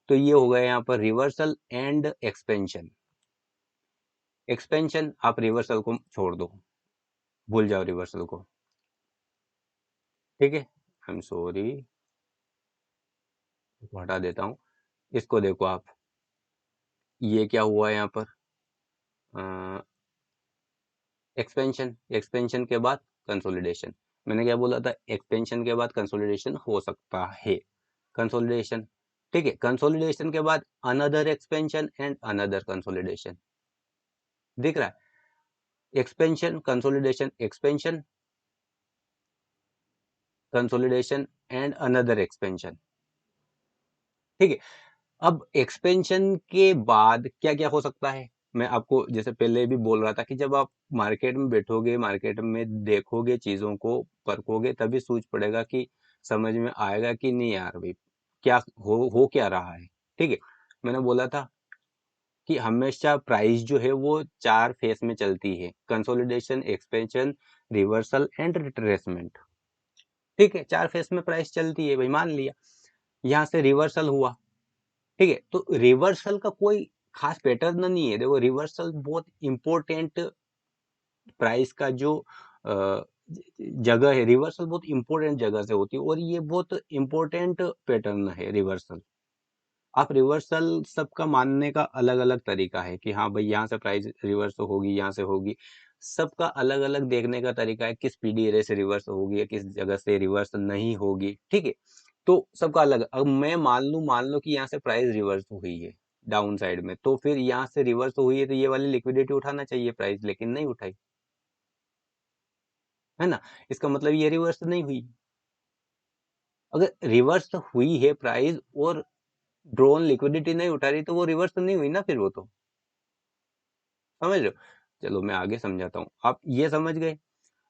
तो ये हो गया यहाँ पर रिवर्सल एंड एक्सपेंशन। एक्सपेंशन आप रिवर्सल को छोड़ दो, भूल जाओ रिवर्सल को, ठीक है। आई एम सॉरी, हटा देता हूँ, इसको देखो आप, ये क्या हुआ यहाँ पर, एक्सपेंशन, एक्सपेंशन के बाद कंसोलिडेशन, मैंने क्या बोला था, एक्सपेंशन के बाद कंसोलिडेशन हो सकता है, कंसोलिडेशन, ठीक है। कंसोलिडेशन के बाद another expansion and another consolidation, दिख रहा है, expansion consolidation expansion consolidation and another expansion, ठीक है। अब एक्सपेंशन के बाद क्या क्या हो सकता है, मैं आपको जैसे पहले भी बोल रहा था कि जब आप मार्केट में बैठोगे, मार्केट में देखोगे, चीजों को परखोगे, तभी सूझ पड़ेगा कि समझ में आएगा कि नहीं यार भाई क्या हो क्या रहा है, ठीक है। मैंने बोला था कि हमेशा प्राइस जो है वो 4 फेस में चलती है, consolidation, expansion, reversal and retracement, ठीक है। 4 फेस में प्राइस चलती है भाई, मान लिया यहाँ से रिवर्सल हुआ, ठीक है। तो रिवर्सल का कोई खास पैटर्न नहीं है, देखो रिवर्सल बहुत इंपॉर्टेंट, प्राइस का जो जगह है, रिवर्सल बहुत इंपॉर्टेंट जगह से होती है, और ये बहुत इंपॉर्टेंट पैटर्न है रिवर्सल। आप रिवर्सल सबका मानने का अलग अलग तरीका है कि हाँ भाई यहाँ से प्राइस रिवर्स होगी, यहाँ से होगी, सबका अलग अलग देखने का तरीका है, किस पीडी एरे से रिवर्स होगी या किस जगह से रिवर्स नहीं होगी, ठीक है। तो सबका अलग, अब मैं मान लो कि यहाँ से प्राइस रिवर्स हुई है डाउन साइड में, तो फिर यहाँ से रिवर्स हुई है तो ये वाली लिक्विडिटी उठाना चाहिए प्राइस, लेकिन नहीं उठाई, है ना, इसका मतलब ये रिवर्स नहीं हुई। अगर रिवर्स हुई है प्राइस और ड्रोन लिक्विडिटी नहीं उठा रही, तो वो रिवर्स नहीं हुई ना, फिर वो तो, समझ रहे हो? चलो मैं आगे समझाता हूँ, आप ये समझ गए।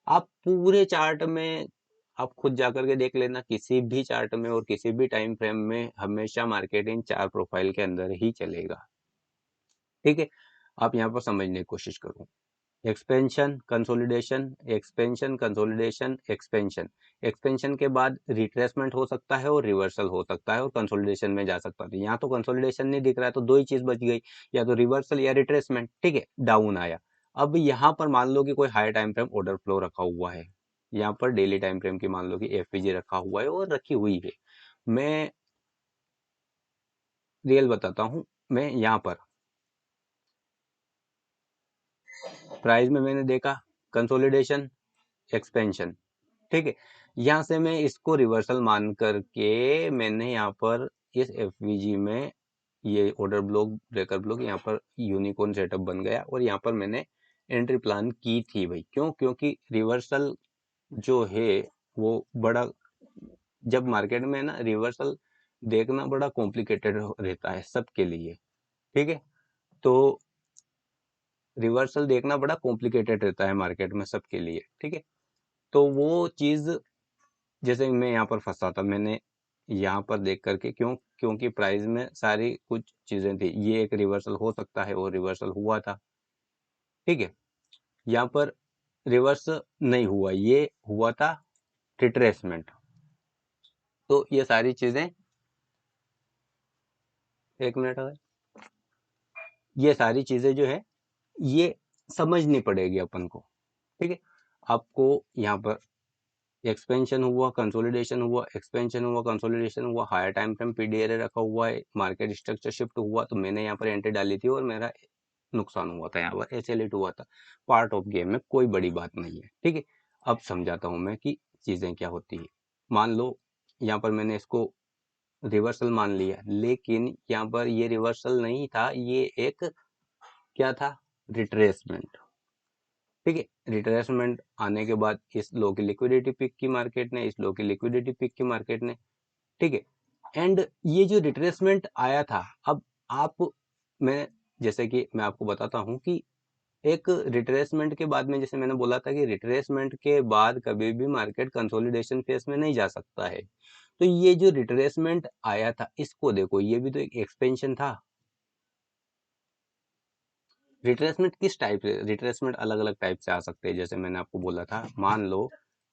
आप पूरे चार्ट में आप खुद जाकर के देख लेना, किसी भी चार्ट में और किसी भी टाइम फ्रेम में हमेशा मार्केट इन 4 प्रोफाइल के अंदर ही चलेगा, ठीक है। आप यहाँ पर समझने की कोशिश करो, expansion consolidation, expansion consolidation expansion, expansion के बाद रिट्रेसमेंट हो सकता है और रिवर्सल हो सकता है और कंसोलिडेशन में जा सकता है। यहाँ तो कंसोलिडेशन नहीं दिख रहा है, तो दो ही चीज बच गई, या तो रिवर्सल या रिट्रेसमेंट, ठीक है, डाउन आया। अब यहाँ पर मान लो कि कोई higher time frame order flow रखा हुआ है, यहाँ पर डेली टाइम फ्रेम की मान लो कि एफपीजी रखा हुआ है और रखी हुई है, मैं रियल बताता हूँ, मैं यहाँ पर प्राइस में मैंने देखा कंसोलिडेशन, एक्सपेंशन, ठीक है। यहाँ से मैं इसको रिवर्सल मान करके मैंने यहाँ पर इस एफवीजी में ये ऑर्डर ब्लॉक, ब्रेकर ब्लॉक, यहाँ पर यूनिकॉर्न सेटअप बन गया, और यहाँ पर मैंने एंट्री प्लान की थी भाई, क्यों? क्योंकि रिवर्सल जो है वो बड़ा जब मार्केट में ना रिवर्सल देखना बड़ा कॉम्प्लिकेटेड रहता है सबके लिए, ठीक है। तो रिवर्सल देखना बड़ा कॉम्प्लिकेटेड रहता है मार्केट में सबके लिए, ठीक है। तो वो चीज जैसे मैं यहाँ पर फंसा था, मैंने यहाँ पर देख करके क्योंकि प्राइस में सारी कुछ चीजें थी, ये एक रिवर्सल हो सकता है और रिवर्सल हुआ था, ठीक है। यहाँ पर रिवर्स नहीं हुआ, ये हुआ था रिट्रेसमेंट। तो ये सारी चीजें, एक मिनट अगर, ये सारी चीजें जो है ये समझनी पड़ेगी अपन को, ठीक है। आपको यहाँ पर एक्सपेंशन हुआ, कंसोलिडेशन हुआ, एक्सपेंशन हुआ, कंसोलिडेशन हुआ, हायर टाइम फ्रेम पीडीआरए रखा हुआ है, मार्केट स्ट्रक्चर शिफ्ट हुआ, तो मैंने यहाँ पर एंट्री डाली थी और मेरा नुकसान हुआ था, यहाँ पर एचएल हिट हुआ था। पार्ट ऑफ गेम में कोई बड़ी बात नहीं है, ठीक है। अब समझाता हूँ मैं कि चीजें क्या होती है। मान लो यहाँ पर मैंने इसको रिवर्सल मान लिया, लेकिन यहाँ पर ये रिवर्सल नहीं था, ये एक क्या था, रिट्रेसमेंट, ठीक है। रिट्रेसमेंट आने के बाद इस लो की लिक्विडिटी पिक की मार्केट ने, इस लो की लिक्विडिटी पिक की मार्केट ने, ठीक है। एंड ये जो रिट्रेसमेंट आया था, अब आप, मैं जैसे कि मैं आपको बताता हूँ कि एक रिट्रेसमेंट के बाद में, जैसे मैंने बोला था कि रिट्रेसमेंट के बाद कभी भी मार्केट कंसोलिडेशन फेज में नहीं जा सकता है। तो ये जो रिट्रेसमेंट आया था, इसको देखो, ये भी तो एक एक्सपेंशन था। रिट्रेसमेंट किस टाइप से, रिट्रेसमेंट अलग अलग टाइप से आ सकते हैं, जैसे मैंने आपको बोला था, मान लो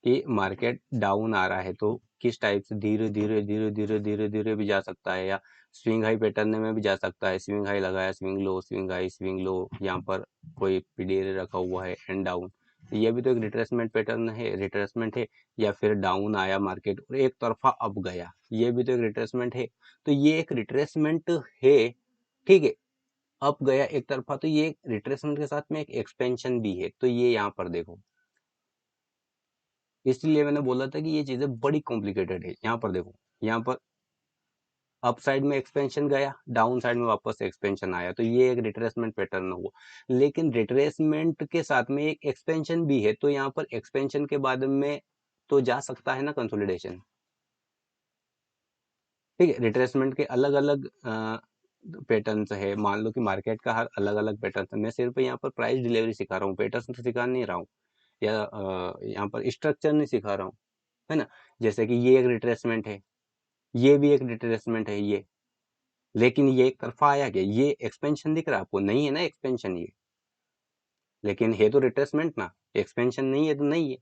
कि मार्केट डाउन आ रहा है तो किस टाइप से, धीरे धीरे धीरे धीरे धीरे धीरे भी जा सकता है, या स्विंग हाई पैटर्न में भी जा सकता है। स्विंग हाई लगाया, swing low, swing high, swing low, यहाँ पर कोई पीडीआरए रखा हुआ है, एंड डाउन, ये भी तो एक रिट्रेसमेंट पैटर्न है, रिट्रेसमेंट है। या फिर डाउन आया मार्केट और एक तरफा अप गया, ये भी तो एक रिट्रेसमेंट है। तो ये एक रिट्रेसमेंट है, ठीक है। अप गया एक तरफा, तो ये रिट्रेसमेंट के साथ में एक एक्सपेंशन भी है। तो ये यहाँ पर देखो, इसलिए मैंने बोला था कि ये चीजें बड़ी कॉम्प्लिकेटेड है। यहाँ पर देखो, यहाँ पर अप साइड में एक्सपेंशन गया, डाउन साइड में वापस से एक्सपेंशन आया, तो ये एक रिट्रेसमेंट पैटर्न हुआ। लेकिन रिट्रेसमेंट के साथ में एक एक्सपेंशन भी है, तो यहाँ पर एक्सपेंशन के बाद में तो जा सकता है ना कंसोलिडेशन, ठीक है। रिट्रेसमेंट के अलग अलग पैटर्न्स है, मान लो कि मार्केट का हर अलग अलग पैटर्न है। मैं सिर्फ यहाँ पर प्राइस डिलीवरी सिखा रहा हूँ, पैटर्न तो सिखा नहीं रहा हूँ, या यहाँ पर स्ट्रक्चर नहीं सिखा रहा हूँ, है ना। जैसे कि ये एक रिट्रेसमेंट है, ये भी एक रिट्रेसमेंट है, ये, लेकिन ये एक तरफा आया गया, ये एक्सपेंशन दिख रहा है आपको, नहीं है ना एक्सपेंशन ये, लेकिन है तो रिट्रेसमेंट ना, एक्सपेंशन नहीं है तो नहीं है,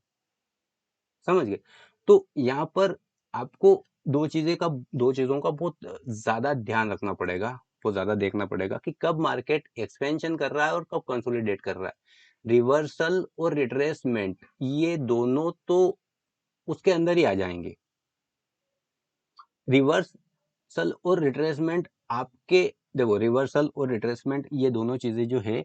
समझ गए। तो यहाँ पर आपको दो चीजों का बहुत ज्यादा ध्यान रखना पड़ेगा, बहुत ज्यादा देखना पड़ेगा कि कब मार्केट एक्सपेंशन कर रहा है और कब कंसोलिडेट कर रहा है। रिवर्सल और रिट्रेसमेंट ये दोनों तो उसके अंदर ही आ जाएंगे। रिवर्सल और रिट्रेसमेंट आपके, देखो रिवर्सल और रिट्रेसमेंट ये दोनों चीजें जो है,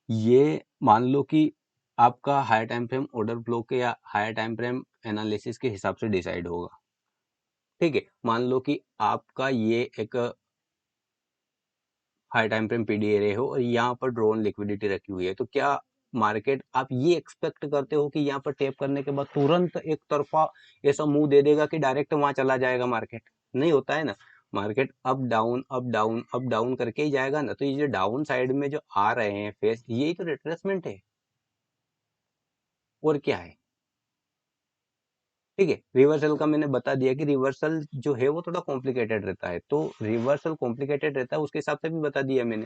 ये मान लो कि आपका higher time frame order flow के या हायर टाइम फ्रेम एनालिसिस के हिसाब से डिसाइड होगा, ठीक है। मान लो कि आपका ये एक हाई टाइम फ्रेम पीडीआरए हो और यहाँ पर ड्रोन लिक्विडिटी रखी हुई है, तो क्या मार्केट आप ये एक्सपेक्ट करते हो कि यहाँ पर टेप करने के बाद तुरंत एक तरफा ऐसा मुंह दे देगा कि डायरेक्ट वहां चला जाएगा मार्केट? नहीं होता है ना। Market up down up down up down करके ही जाएगा ना। तो ये जो डाउन साइड में जो आ रहे हैं फेस, यही तो रिट्रेसमेंट है, और क्या है, ठीक है। रिवर्सल का मैंने बता दिया कि रिवर्सल जो है वो थोड़ा कॉम्प्लिकेटेड रहता है, तो रिवर्सल कॉम्प्लिकेटेड रहता है उसके हिसाब से भी बता दिया मैंने।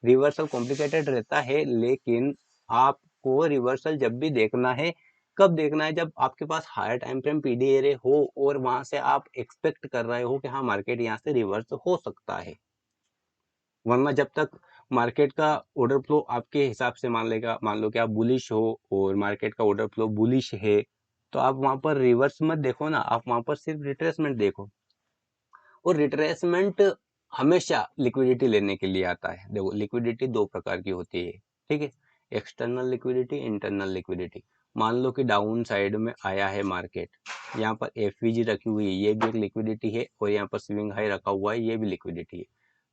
रिवर्सल कॉम्प्लिकेटेड रहता है, लेकिन आपको रिवर्सल जब भी देखना है, कब देखना है, जब आपके पास हायर टाइम फ्रेम पीडीआरए हो और वहां से आप एक्सपेक्ट कर रहे हो कि हाँ मार्केट यहाँ से रिवर्स हो सकता है। वरना जब तक मार्केट का ऑर्डर फ्लो आपके हिसाब से मान लो कि आप बुलिश हो और मार्केट का ऑर्डर फ्लो बुलिश है, तो आप वहां पर रिवर्स मत देखो ना, आप वहां पर सिर्फ रिट्रेसमेंट देखो। और रिट्रेसमेंट हमेशा लिक्विडिटी लेने के लिए आता है। देखो लिक्विडिटी दो प्रकार की होती है, ठीक है। External liquidity, internal liquidity. मान लो कि डाउन साइड में आया है मार्केट, यहाँ पर एफवीजी रखी हुई है, ये भी एक लिक्विडिटी है, और यहाँ पर स्विंग हाई रखा हुआ है, ये भी लिक्विडिटी है।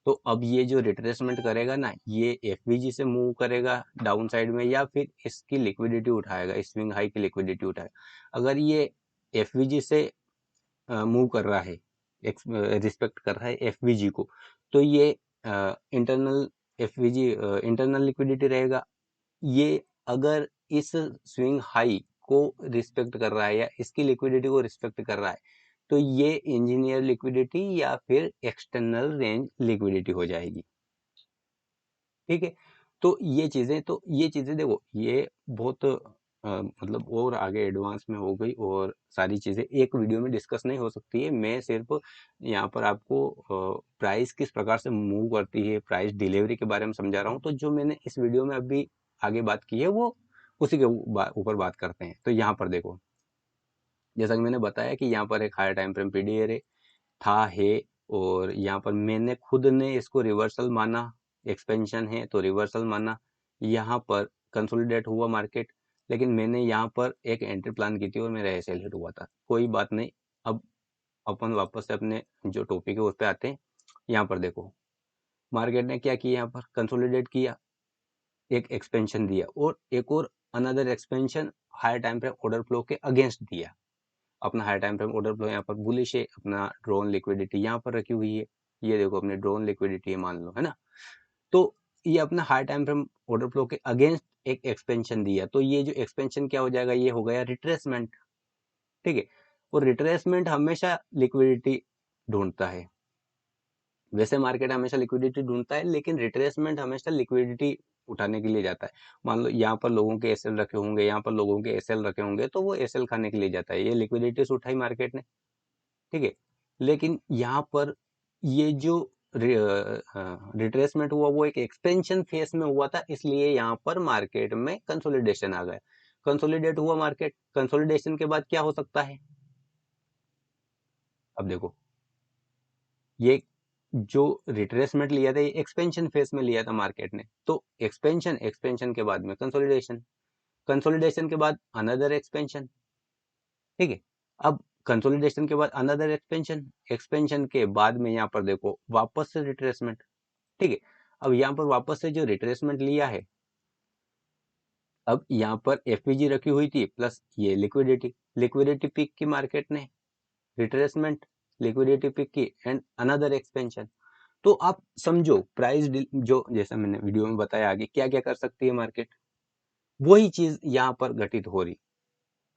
तो अब ये जो रिट्रेसमेंट करेगा ना, ये एफवीजी से मूव करेगा डाउन साइड में, या फिर इसकी लिक्विडिटी उठाएगा, स्विंग हाई की लिक्विडिटी उठाएगा। अगर ये एफवीजी से मूव कर रहा है, रिस्पेक्ट कर रहा है एफवीजी को, तो ये इंटरनल एफवीजी इंटरनल लिक्विडिटी रहेगा। ये अगर इस स्विंग हाई को रिस्पेक्ट कर रहा है या इसकी लिक्विडिटी को रिस्पेक्ट कर रहा है, तो ये इंजीनियर लिक्विडिटी या फिर एक्सटर्नल रेंज लिक्विडिटी हो जाएगी। ठीक है, तो ये चीजें देखो, ये बहुत मतलब और आगे एडवांस में हो गई, और सारी चीजें एक वीडियो में डिस्कस नहीं हो सकती है। मैं सिर्फ यहाँ पर आपको प्राइस किस प्रकार से मूव करती है, प्राइस डिलीवरी के बारे में समझा रहा हूँ। तो जो मैंने इस वीडियो में अभी आगे बात की है, वो उसी के ऊपर बात करते हैं। तो यहाँ पर देखो, जैसा कि मैंने बताया कि यहाँ पर एक हायर टाइम फ्रेम पीडीआर था, है, और यहाँ पर मैंने खुद ने इसको रिवर्सल माना, एक्सपेंशन है तो रिवर्सल माना। यहाँ पर कंसोलिडेट हुआ मार्केट, लेकिन मैंने यहाँ पर एक एंट्री प्लान की थी और मेरा एसएल हिट हुआ था। कोई बात नहीं, अब अपन वापस से अपने जो टॉपिक है उस पर आते हैं। यहाँ पर देखो, मार्केट ने क्या किया, यहाँ पर कंसोलिडेट किया, एक एक्सपेंशन दिया, और एक और another expansion higher time frame order flow के अगेंस्ट दिया। अपना high time frame order flow यहाँ पर बुलिश है, अपना ड्रोन लिक्विडिटी यहाँ पर रखी हुई है। ये देखो अपनी ड्रोन लिक्विडिटी है, मान लो, है ना। तो ये अपना high time frame order flow के अगेंस्ट एक एक्सपेंशन दिया, तो ये जो एक्सपेंशन क्या हो जाएगा, ये हो गया रिट्रेसमेंट। ठीक है, और रिट्रेसमेंट हमेशा लिक्विडिटी ढूंढता है। वैसे मार्केट हमेशा लिक्विडिटी ढूंढता है, लेकिन रिट्रेसमेंट हमेशा लिक्विडिटी उठाने के लिए जाता है। मान लो यहाँ पर लोगों के एसएल रखे होंगे, यहाँ पर लोगों के एसएल रखे होंगे, तो वो एसएल खाने के लिए जाता है। ये लिक्विडिटी उठाई मार्केट ने, ठीक है, लेकिन यहाँ पर ये जो रिट्रेसमेंट हुआ, वो एक एक्सपेंशन फेस में हुआ था, इसलिए यहाँ पर मार्केट में कंसोलिडेशन आ गया। कंसोलिडेट हुआ मार्केट, कंसोलिडेशन के बाद क्या हो सकता है, अब देखो, ये जो रिट्रेसमेंट लिया था, ये एक्सपेंशन फेस में लिया था मार्केट ने, तो एक्सपेंशन के बाद में कंसोलिडेशन, कंसोलिडेशन के बाद अनदर एक्सपेंशन। ठीक है, अब कंसोलिडेशन के बाद अनदर एक्सपेंशन, एक्सपेंशन के बाद में यहाँ पर देखो वापस से रिट्रेसमेंट। ठीक है, अब यहाँ पर वापस से जो रिट्रेसमेंट लिया है, अब यहाँ पर एफपीजी रखी हुई थी प्लस ये लिक्विडिटी, लिक्विडिटी पिक की मार्केट ने, रिट्रेसमेंट, लिक्विडिटी पिक की, एंड अनदर एक्सपेंशन। तो आप समझो प्राइस जो जैसा मैंने वीडियो में बताया आगे क्या क्या कर सकती है मार्केट, वही चीज यहाँ पर घटित हो रही।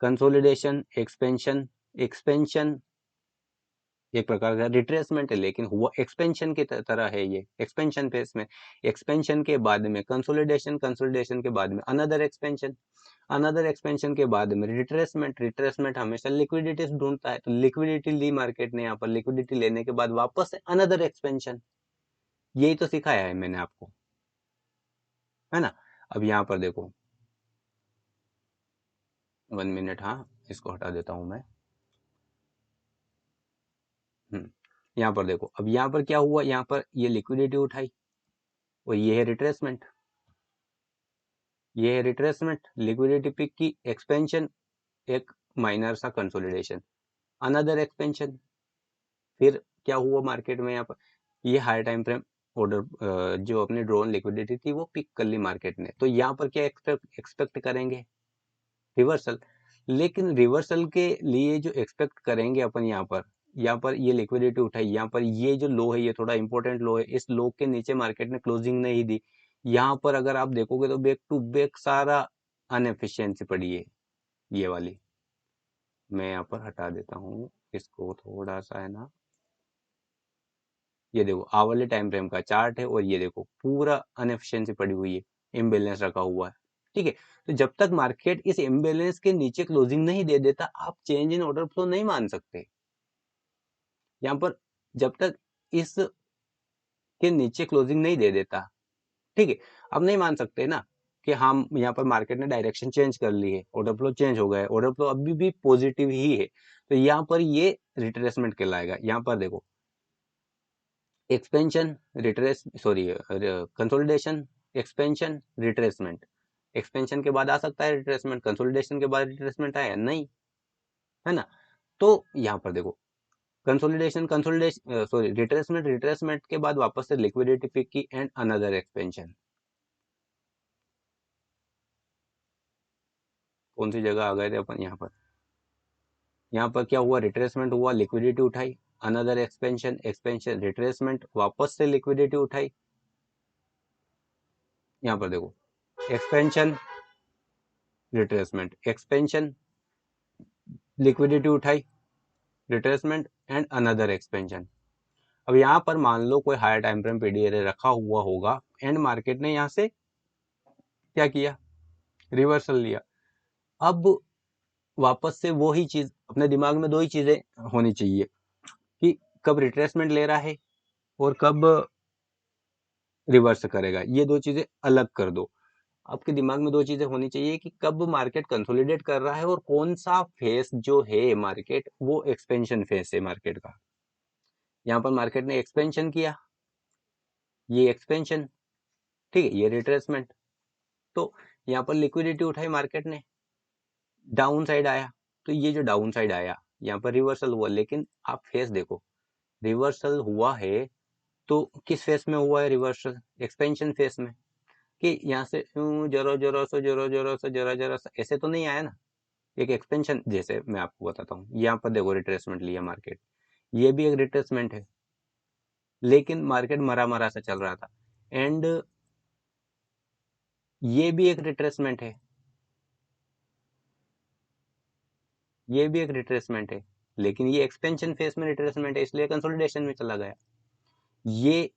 कंसोलिडेशन, एक्सपेंशन, एक्सपेंशन एक प्रकार का रिट्रेसमेंट है, लेकिन हुआ एक्सपेंशन की तरह है, ये एक्सपेंशन फेस में। एक्सपेंशन के बाद में कंसोलिडेशन, कंसोलिडेशन के बाद में अनदर एक्सपेंशन, अनदर एक्सपेंशन के बाद में रिट्रेसमेंट, रिट्रेसमेंट हमेशा लिक्विडिटी ढूंढता है, तो लिक्विडिटी ली मार्केट ने, यहाँ पर लिक्विडिटी लेने के बाद वापस से अनदर एक्सपेंशन। यही तो सिखाया है मैंने आपको, है ना। अब यहाँ पर देखो, 1 मिनट, हाँ, इसको हटा देता हूं मैं। यहाँ पर देखो, अब यहाँ पर क्या हुआ, यहाँ पर ये लिक्विडिटी उठाई, और ये है रिट्रेसमेंट, ये है रिट्रेसमेंट, लिक्विडिटी पिक की, एक्सपेंशन, एक माइनर सा कंसोलिडेशन, अनदर एक्सपेंशन। फिर क्या हुआ मार्केट में, यहाँ पर ये हाई टाइम फ्रेम ऑर्डर जो अपनी ड्रोन लिक्विडिटी थी वो पिक कर ली मार्केट ने, तो यहाँ पर क्या एक्सपेक्ट करेंगे, रिवर्सल। लेकिन रिवर्सल के लिए जो एक्सपेक्ट करेंगे अपन, यहाँ पर ये लिक्विडिटी उठाई, यहाँ पर ये जो लो है, ये थोड़ा इंपॉर्टेंट लो है, इस लो के नीचे मार्केट ने क्लोजिंग नहीं दी। यहाँ पर अगर आप देखोगे तो बैक टू बैक सारा अनएफिशिएंसी पड़ी है, ये वाली। मैं यहाँ पर हटा देता हूँ इसको थोड़ा सा, है ना। ये देखो आवरली टाइम फ्रेम का चार्ट है, और ये देखो पूरा अनएफिशिएंसी पड़ी हुई है, इम्बेलेंस रखा हुआ है। ठीक है, तो जब तक मार्केट इस इम्बेलेंस के नीचे क्लोजिंग नहीं दे देता, आप चेंज इन ऑर्डर फ्लो नहीं मान सकते। यहाँ पर जब तक इस के नीचे क्लोजिंग नहीं दे देता, ठीक है, अब नहीं मान सकते ना कि हम यहाँ पर मार्केट ने डायरेक्शन चेंज कर ली है, ऑर्डर फ्लो चेंज हो गया है, ऑर्डर फ्लो अभी भी पॉजिटिव ही है, तो यहाँ पर ये रिट्रेसमेंट कहलाएगा। यहाँ पर देखो, expansion, retrace, sorry, consolidation, expansion, retracement. Expansion के बाद आ सकता है रिट्रेसमेंट, कंसोलिडेशन के बाद रिट्रेसमेंट आया नहीं, है ना। तो यहाँ पर देखो, consolidation, consolidation, sorry, retracement, retracement के बाद वापस से लिक्विडिटी पिक की, एंड अनदर एक्सपेंशन। कौन सी जगह आ गए थे अपन, यहाँ पर यहाँ पर क्या हुआ, रिट्रेसमेंट हुआ, लिक्विडिटी उठाई, अनदर एक्सपेंशन, एक्सपेंशन, रिट्रेसमेंट, वापस से लिक्विडिटी उठाई। यहाँ पर देखो, एक्सपेंशन, रिट्रेसमेंट, एक्सपेंशन, लिक्विडिटी उठाई, रिट्रेसमेंट एंड अनदर एक्सपेंशन। अब यहाँ पर मान लो कोई हायर टाइम फ्रेम पीडीआरए रखा हुआ होगा एंड मार्केट ने यहाँ से क्या किया, रिवर्सल लिया। अब वापस से वो ही चीज अपने दिमाग में, दो ही चीजें होनी चाहिए कि कब रिट्रेसमेंट ले रहा है और कब रिवर्स करेगा, ये दो चीजें अलग कर दो। आपके दिमाग में दो चीजें होनी चाहिए कि कब मार्केट कंसोलिडेट कर रहा है और कौन सा फेस जो है मार्केट, वो एक्सपेंशन फेस है मार्केट का। यहाँ पर मार्केट ने एक्सपेंशन किया, ये एक्सपेंशन, ठीक है, ये रिट्रेसमेंट। तो यहाँ पर लिक्विडिटी उठाई मार्केट ने, डाउन साइड आया, तो ये जो डाउन साइड आया यहाँ पर रिवर्सल हुआ। लेकिन आप फेस देखो, रिवर्सल हुआ है तो किस फेस में हुआ है रिवर्सल, एक्सपेंशन फेस में, कि यहाँ से जरा जरा सा जरा जरा सा जरा जरा सा ऐसे तो नहीं आया ना, एक एक्सपेंशन। जैसे मैं आपको बताता हूँ, यहाँ पर देखो रिट्रेसमेंट लिया मार्केट, ये भी एक रिट्रेसमेंट है, लेकिन मार्केट मरा मरा सा चल रहा था। एंड ये भी एक रिट्रेसमेंट है, ये भी एक रिट्रेसमेंट है, लेकिन ये एक्सपेंशन फेस में रिट्रेसमेंट है, इसलिए कंसोलिडेशन में चला गया। ये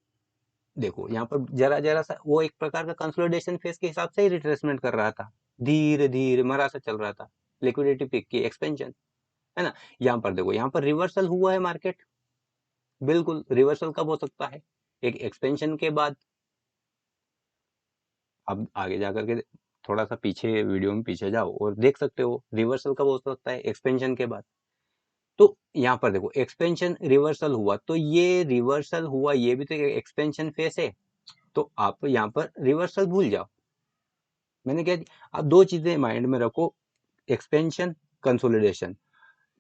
देखो यहाँ पर जरा जरा सा वो एक प्रकार का कंसोलिडेशन फेस के हिसाब से ही रिट्रेसमेंट कर रहा था, धीरे धीरे मरा सा चल रहा था, लिक्विडिटी पिक की, एक्सपेंशन, है ना। यहाँ पर देखो, यहाँ पर रिवर्सल हुआ है मार्केट, बिल्कुल रिवर्सल कब हो सकता है, एक एक्सपेंशन के बाद। अब आगे जाकर के थोड़ा सा पीछे वीडियो में पीछे जाओ और देख सकते हो रिवर्सल कब हो सकता है, एक्सपेंशन के बाद। तो यहाँ पर देखो एक्सपेंशन रिवर्सल हुआ, तो ये रिवर्सल हुआ, ये भी तो एक्सपेंशन फेस है, तो आप यहाँ पर रिवर्सल भूल जाओ। मैंने क्या, आप दो चीजें माइंड में रखो, एक्सपेंशन, कंसोलिडेशन,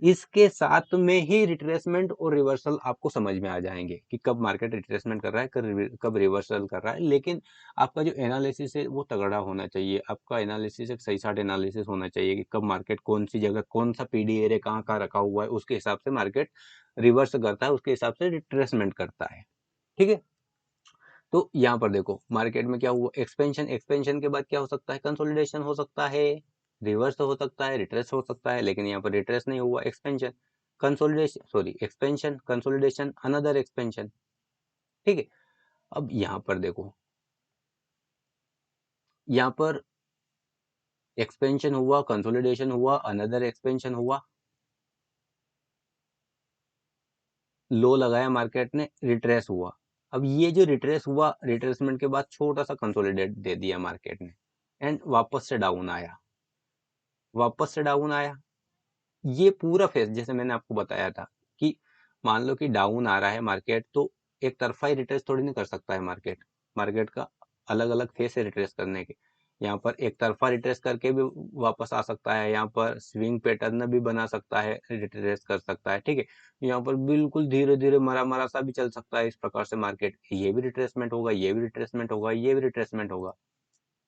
इसके साथ में ही रिट्रेसमेंट और रिवर्सल आपको समझ में आ जाएंगे कि कब मार्केट रिट्रेसमेंट कर रहा है, कब रिवर्सल कर रहा है। लेकिन आपका जो एनालिसिस है वो तगड़ा होना चाहिए, आपका एनालिसिस एक सही साट एनालिसिस होना चाहिए कि कब मार्केट कौन सी जगह, कौन सा पीडी एरिया कहाँ कहाँ रखा हुआ है, उसके हिसाब से मार्केट रिवर्स करता है, उसके हिसाब से रिट्रेसमेंट करता है, ठीक है। तो यहाँ पर देखो मार्केट में क्या हुआ, एक्सपेंशन, एक्सपेंशन के बाद क्या हो सकता है, कंसोलिडेशन हो सकता है, रिवर्स हो सकता है, रिट्रेस हो सकता है, लेकिन यहाँ पर रिट्रेस नहीं हुआ, expansion, consolidation, sorry expansion, consolidation, another expansion, ठीक है। अब यहाँ पर देखो, यहाँ पर एक्सपेंशन हुआ, कंसोलिडेशन हुआ, अनदर एक्सपेंशन हुआ, लो लगाया मार्केट ने, रिट्रेस हुआ। अब ये जो रिट्रेस हुआ, रिट्रेसमेंट के बाद छोटा सा कंसोलिडेट दे दिया मार्केट ने एंड वापस से डाउन आया, वापस से डाउन आया। ये पूरा फेस जैसे मैंने आपको बताया था कि मान लो कि डाउन आ रहा है मार्केट, तो एक तरफा ही रिट्रेस थोड़ी नहीं कर सकता है मार्केट, मार्केट का अलग अलग फेस है रिट्रेस करने के। यहाँ पर एक तरफा रिट्रेस करके भी वापस आ सकता है, यहाँ पर स्विंग पैटर्न भी बना सकता है, रिट्रेस कर सकता है, ठीक है। यहाँ पर बिल्कुल धीरे धीरे मरा मरा सा भी चल सकता है, इस प्रकार से मार्केट, ये भी रिट्रेसमेंट होगा, ये भी रिट्रेसमेंट होगा, ये भी रिट्रेसमेंट होगा,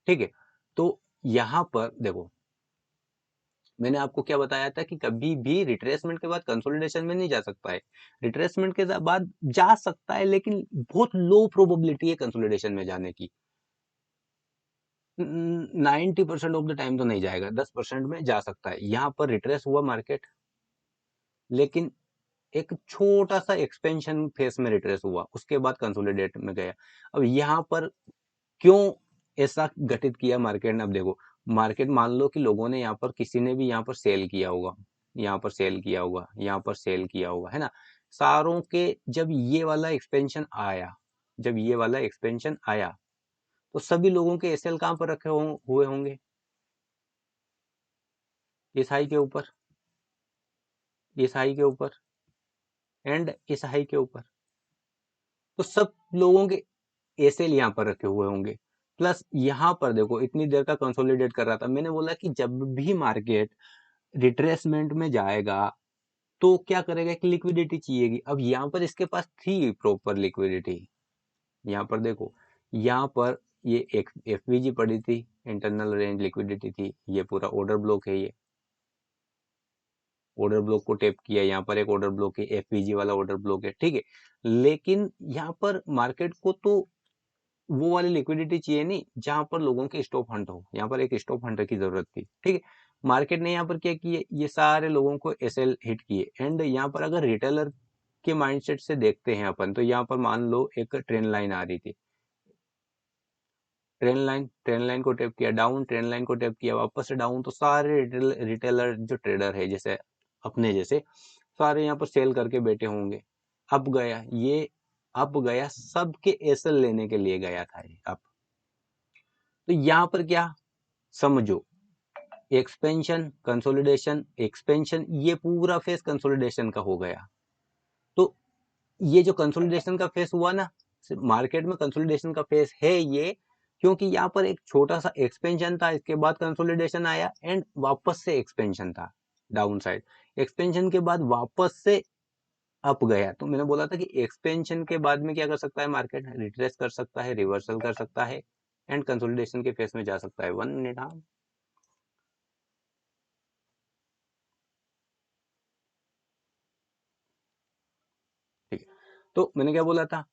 ठीक है। तो यहाँ पर देखो, मैंने आपको क्या बताया था कि कभी भी रिट्रेसमेंट के बाद कंसोलिडेशन में नहीं जा सकता है, रिट्रेसमेंट के बाद जा सकता है, लेकिन बहुत लो प्रोबेबिलिटी है कंसोलिडेशन में जाने की। 90% ऑफ द टाइम तो नहीं जाएगा, 10% में जा सकता है। यहाँ पर रिट्रेस हुआ मार्केट, लेकिन एक छोटा सा एक्सपेंशन फेस में रिट्रेस हुआ, उसके बाद कंसोलिडेट में गया। अब यहाँ पर क्यों ऐसा घटित किया मार्केट ने, अब देखो, मार्केट मान लो कि लोगों ने यहाँ पर, किसी ने भी यहाँ पर सेल किया होगा, यहाँ पर सेल किया होगा, यहाँ पर सेल किया होगा, है ना। सारों के जब ये वाला एक्सपेंशन आया, जब ये वाला एक्सपेंशन आया, तो सभी लोगों के एसएल कहाँ पर रखे हुए होंगे, इस हाई के ऊपर, इस हाई के ऊपर एंड इस हाई के ऊपर। तो सब लोगों के एसएल यहाँ पर रखे हुए होंगे। प्लस यहाँ पर देखो इतनी देर का कंसोलिडेट कर रहा था, मैंने बोला कि जब भी मार्केट रिट्रेसमेंट में जाएगा तो क्या करेगा कि लिक्विडिटी चाहिएगी। अब यहाँ पर इसके पास थी प्रॉपर लिक्विडिटी, यहाँ पर देखो, यहाँ पर ये एक एफवीजी पड़ी थी, इंटरनल रेंज लिक्विडिटी थी, ये पूरा ऑर्डर ब्लॉक है ये, ऑर्डर ब्लॉक को टैप किया, यहाँ पर एक ऑर्डर ब्लॉक है, एफवीजी वाला ऑर्डर ब्लॉक है, ठीक है। लेकिन यहाँ पर मार्केट को तो वो वाली लिक्विडिटी चाहिए नहीं जहां पर लोगों के स्टॉप हंट हो, यहाँ पर एक स्टॉप हंटर की जरूरत थी, ठीक है। मार्केट ने यहाँ पर क्या किया, ये सारे लोगों को एसएल हिट किए। एंड यहाँ पर अगर रिटेलर के माइंडसेट से देखते हैं अपन, तो यहाँ पर मान लो एक ट्रेंड लाइन आ रही थी, ट्रेंड लाइन को टैप किया डाउन, ट्रेंड लाइन को टैप किया वापस से डाउन, तो सारे रिटेलर जो ट्रेडर है जैसे अपने जैसे, सारे यहाँ पर सेल करके बैठे होंगे। अब गया ये, अब गया सबके एसएल लेने के लिए गया था ये अब। तो यहाँ पर क्या समझो, एक्सपेंशन कंसोलिडेशन एक्सपेंशन, ये पूरा फेस कंसोलिडेशन का हो गया। तो ये जो कंसोलिडेशन का फेस हुआ ना, मार्केट में कंसोलिडेशन का फेस है ये, क्योंकि यहाँ पर एक छोटा सा एक्सपेंशन था, इसके बाद कंसोलिडेशन आया एंड वापस से एक्सपेंशन था डाउन साइड, एक्सपेंशन के बाद वापस से अप गया। तो मैंने बोला था कि एक्सपेंशन के बाद में क्या कर सकता है मार्केट, रिट्रेस कर सकता है, रिवर्सल कर सकता है एंड कंसोलिडेशन के फेस में जा सकता है। 1 मिनट। हाँ, ठीक है। तो मैंने क्या बोला था,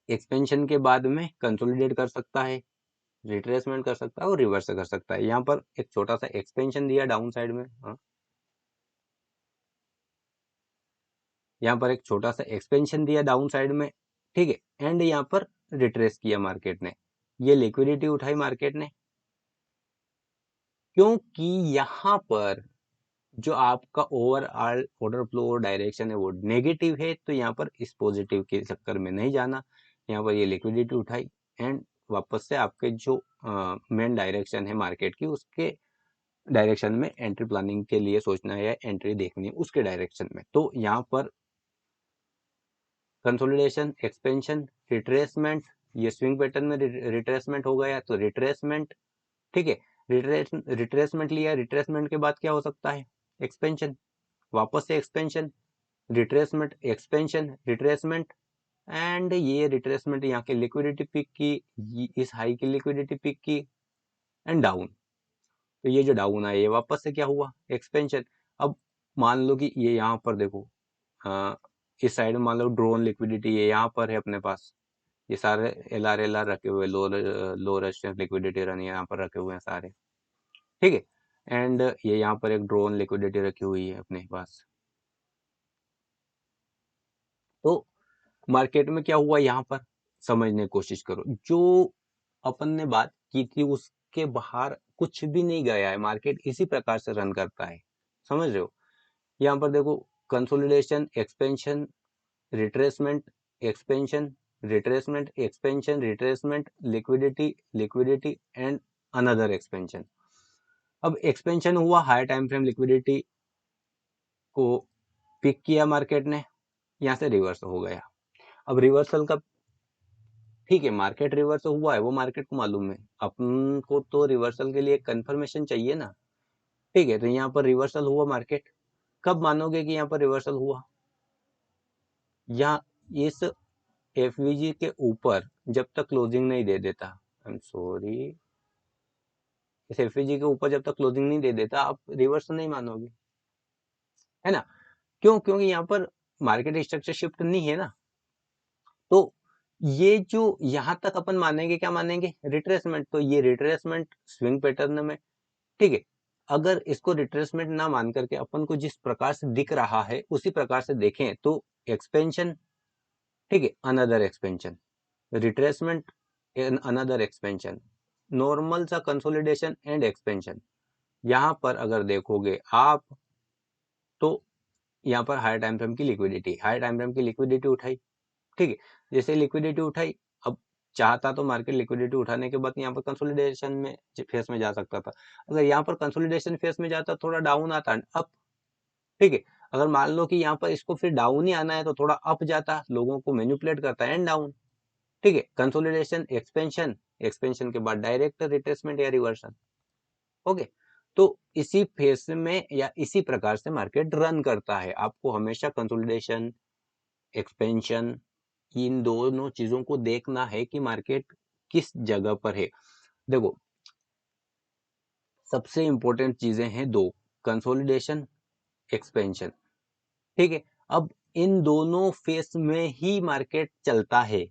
एक्सपेंशन के बाद में कंसोलिडेट कर सकता है, रिट्रेसमेंट कर सकता है और रिवर्स कर सकता है। यहाँ पर एक छोटा सा एक्सपेंशन दिया डाउन साइड में, हाँ, यहाँ पर एक छोटा सा एक्सपेंशन दिया डाउन साइड में, ठीक है। एंड यहाँ पर रिट्रेस किया मार्केट ने, ये लिक्विडिटी उठाई मार्केट ने, क्योंकि यहाँ पर जो आपका ओवरऑल ऑर्डर फ्लो डायरेक्शन है वो नेगेटिव है, तो यहाँ पर इस पॉजिटिव के चक्कर में नहीं जाना। यहाँ पर ये लिक्विडिटी उठाई एंड वापस से आपके जो मेन डायरेक्शन है मार्केट की, उसके डायरेक्शन में एंट्री प्लानिंग के लिए सोचना है या एंट्री देखनी है उसके डायरेक्शन में। तो यहाँ पर कंसोलिडेशन, एक्सपेंशन, रिट्रेसमेंट, ये स्विंग पैटर्न में रिट्रेसमेंट हो गया, तो रिट्रेसमेंट, ठीक है। रिट्रेसमेंट लिया, रिट्रेसमेंट के बाद क्या हो सकता है, एक्सपेंशन, वापस से expansion, retracement, expansion, retracement and ये रिट्रेसमेंट यहाँ के लिक्विडिटी पिक की, इस हाई की लिक्विडिटी पिक की एंड डाउन। तो ये जो डाउन है ये वापस से क्या हुआ, एक्सपेंशन। अब मान लो कि ये यहाँ पर देखो, इस साइड में मान लो ड्रोन लिक्विडिटी ये यहाँ पर है अपने पास, ये सारे एल आर रखे हुए, लो रेजिस्टेंस लिक्विडिटी रन यहाँ पर रखे हुए हैं सारे, ठीक है। एंड ये यहाँ पर एक ड्रोन लिक्विडिटी रखी हुई है अपने पास। तो मार्केट में क्या हुआ यहाँ पर, समझने की कोशिश करो, जो अपन ने बात की थी उसके बाहर कुछ भी नहीं गया है, मार्केट इसी प्रकार से रन करता है, समझ रहे हो। यहाँ पर देखो, consolidation, expansion, retracement, expansion, retracement, expansion, retracement, liquidity, liquidity and another expansion. अब एक्सपेंशन हुआ, हाई टाइम फ्रेम लिक्विडिटी को पिक किया मार्केट ने, यहाँ से रिवर्स हो गया। अब रिवर्सल का, ठीक है, मार्केट रिवर्स हुआ है वो मार्केट को मालूम है, अपन को तो रिवर्सल के लिए कंफर्मेशन चाहिए ना, ठीक है। तो यहाँ पर रिवर्सल हुआ मार्केट, कब मानोगे कि यहाँ पर रिवर्सल हुआ, यहाँ इस एफवीजी के ऊपर जब तक क्लोजिंग नहीं दे देता, आई एम सॉरी, इस एफवीजी के ऊपर जब तक क्लोजिंग नहीं दे देता आप रिवर्स नहीं मानोगे, है ना। क्यों, क्योंकि यहाँ पर मार्केट स्ट्रक्चर शिफ्ट नहीं है ना। तो ये जो यहाँ तक अपन मानेंगे, क्या मानेंगे, रिट्रेसमेंट। तो ये रिट्रेसमेंट स्विंग पैटर्न में, ठीक है। अगर इसको रिट्रेसमेंट ना मान करके अपन को जिस प्रकार से दिख रहा है उसी प्रकार से देखें तो एक्सपेंशन, ठीक है, another expansion, retracement, another expansion, normal सा कंसोलिडेशन एंड एक्सपेंशन। यहाँ पर अगर देखोगे आप, तो यहाँ पर हाई टाइम फ्रेम की लिक्विडिटी, हाई टाइम फ्रेम की लिक्विडिटी उठाई, ठीक है। जैसे लिक्विडिटी उठाई, अब चाहता तो मार्केट लिक्विडिटी उठाने के बाद यहाँ पर कंसोलिडेशन में फेस में जा सकता था। अगर यहाँ पर कंसोलिडेशन फेस में जाता, थोड़ा डाउन आता अप, ठीक है। अगर मान लो कि यहाँ पर इसको फिर डाउन ही आना है तो थोड़ा अप जाता, लोगों को मैनिपुलेट करता है एंड डाउन, ठीक है। कंसोलिडेशन, एक्सपेंशन, एक्सपेंशन के बाद डायरेक्ट रिट्रेसमेंट या रिवर्सल, ओके। तो इसी फेस में या इसी प्रकार से मार्केट रन करता है। आपको हमेशा कंसोलिडेशन, एक्सपेंशन, इन दोनों चीजों को देखना है कि मार्केट किस जगह पर है। देखो, सबसे इंपॉर्टेंट चीजें हैं दो, कंसोलिडेशन, एक्सपेंशन। ठीक है, अब इन दोनों फेस में ही मार्केट चलता है।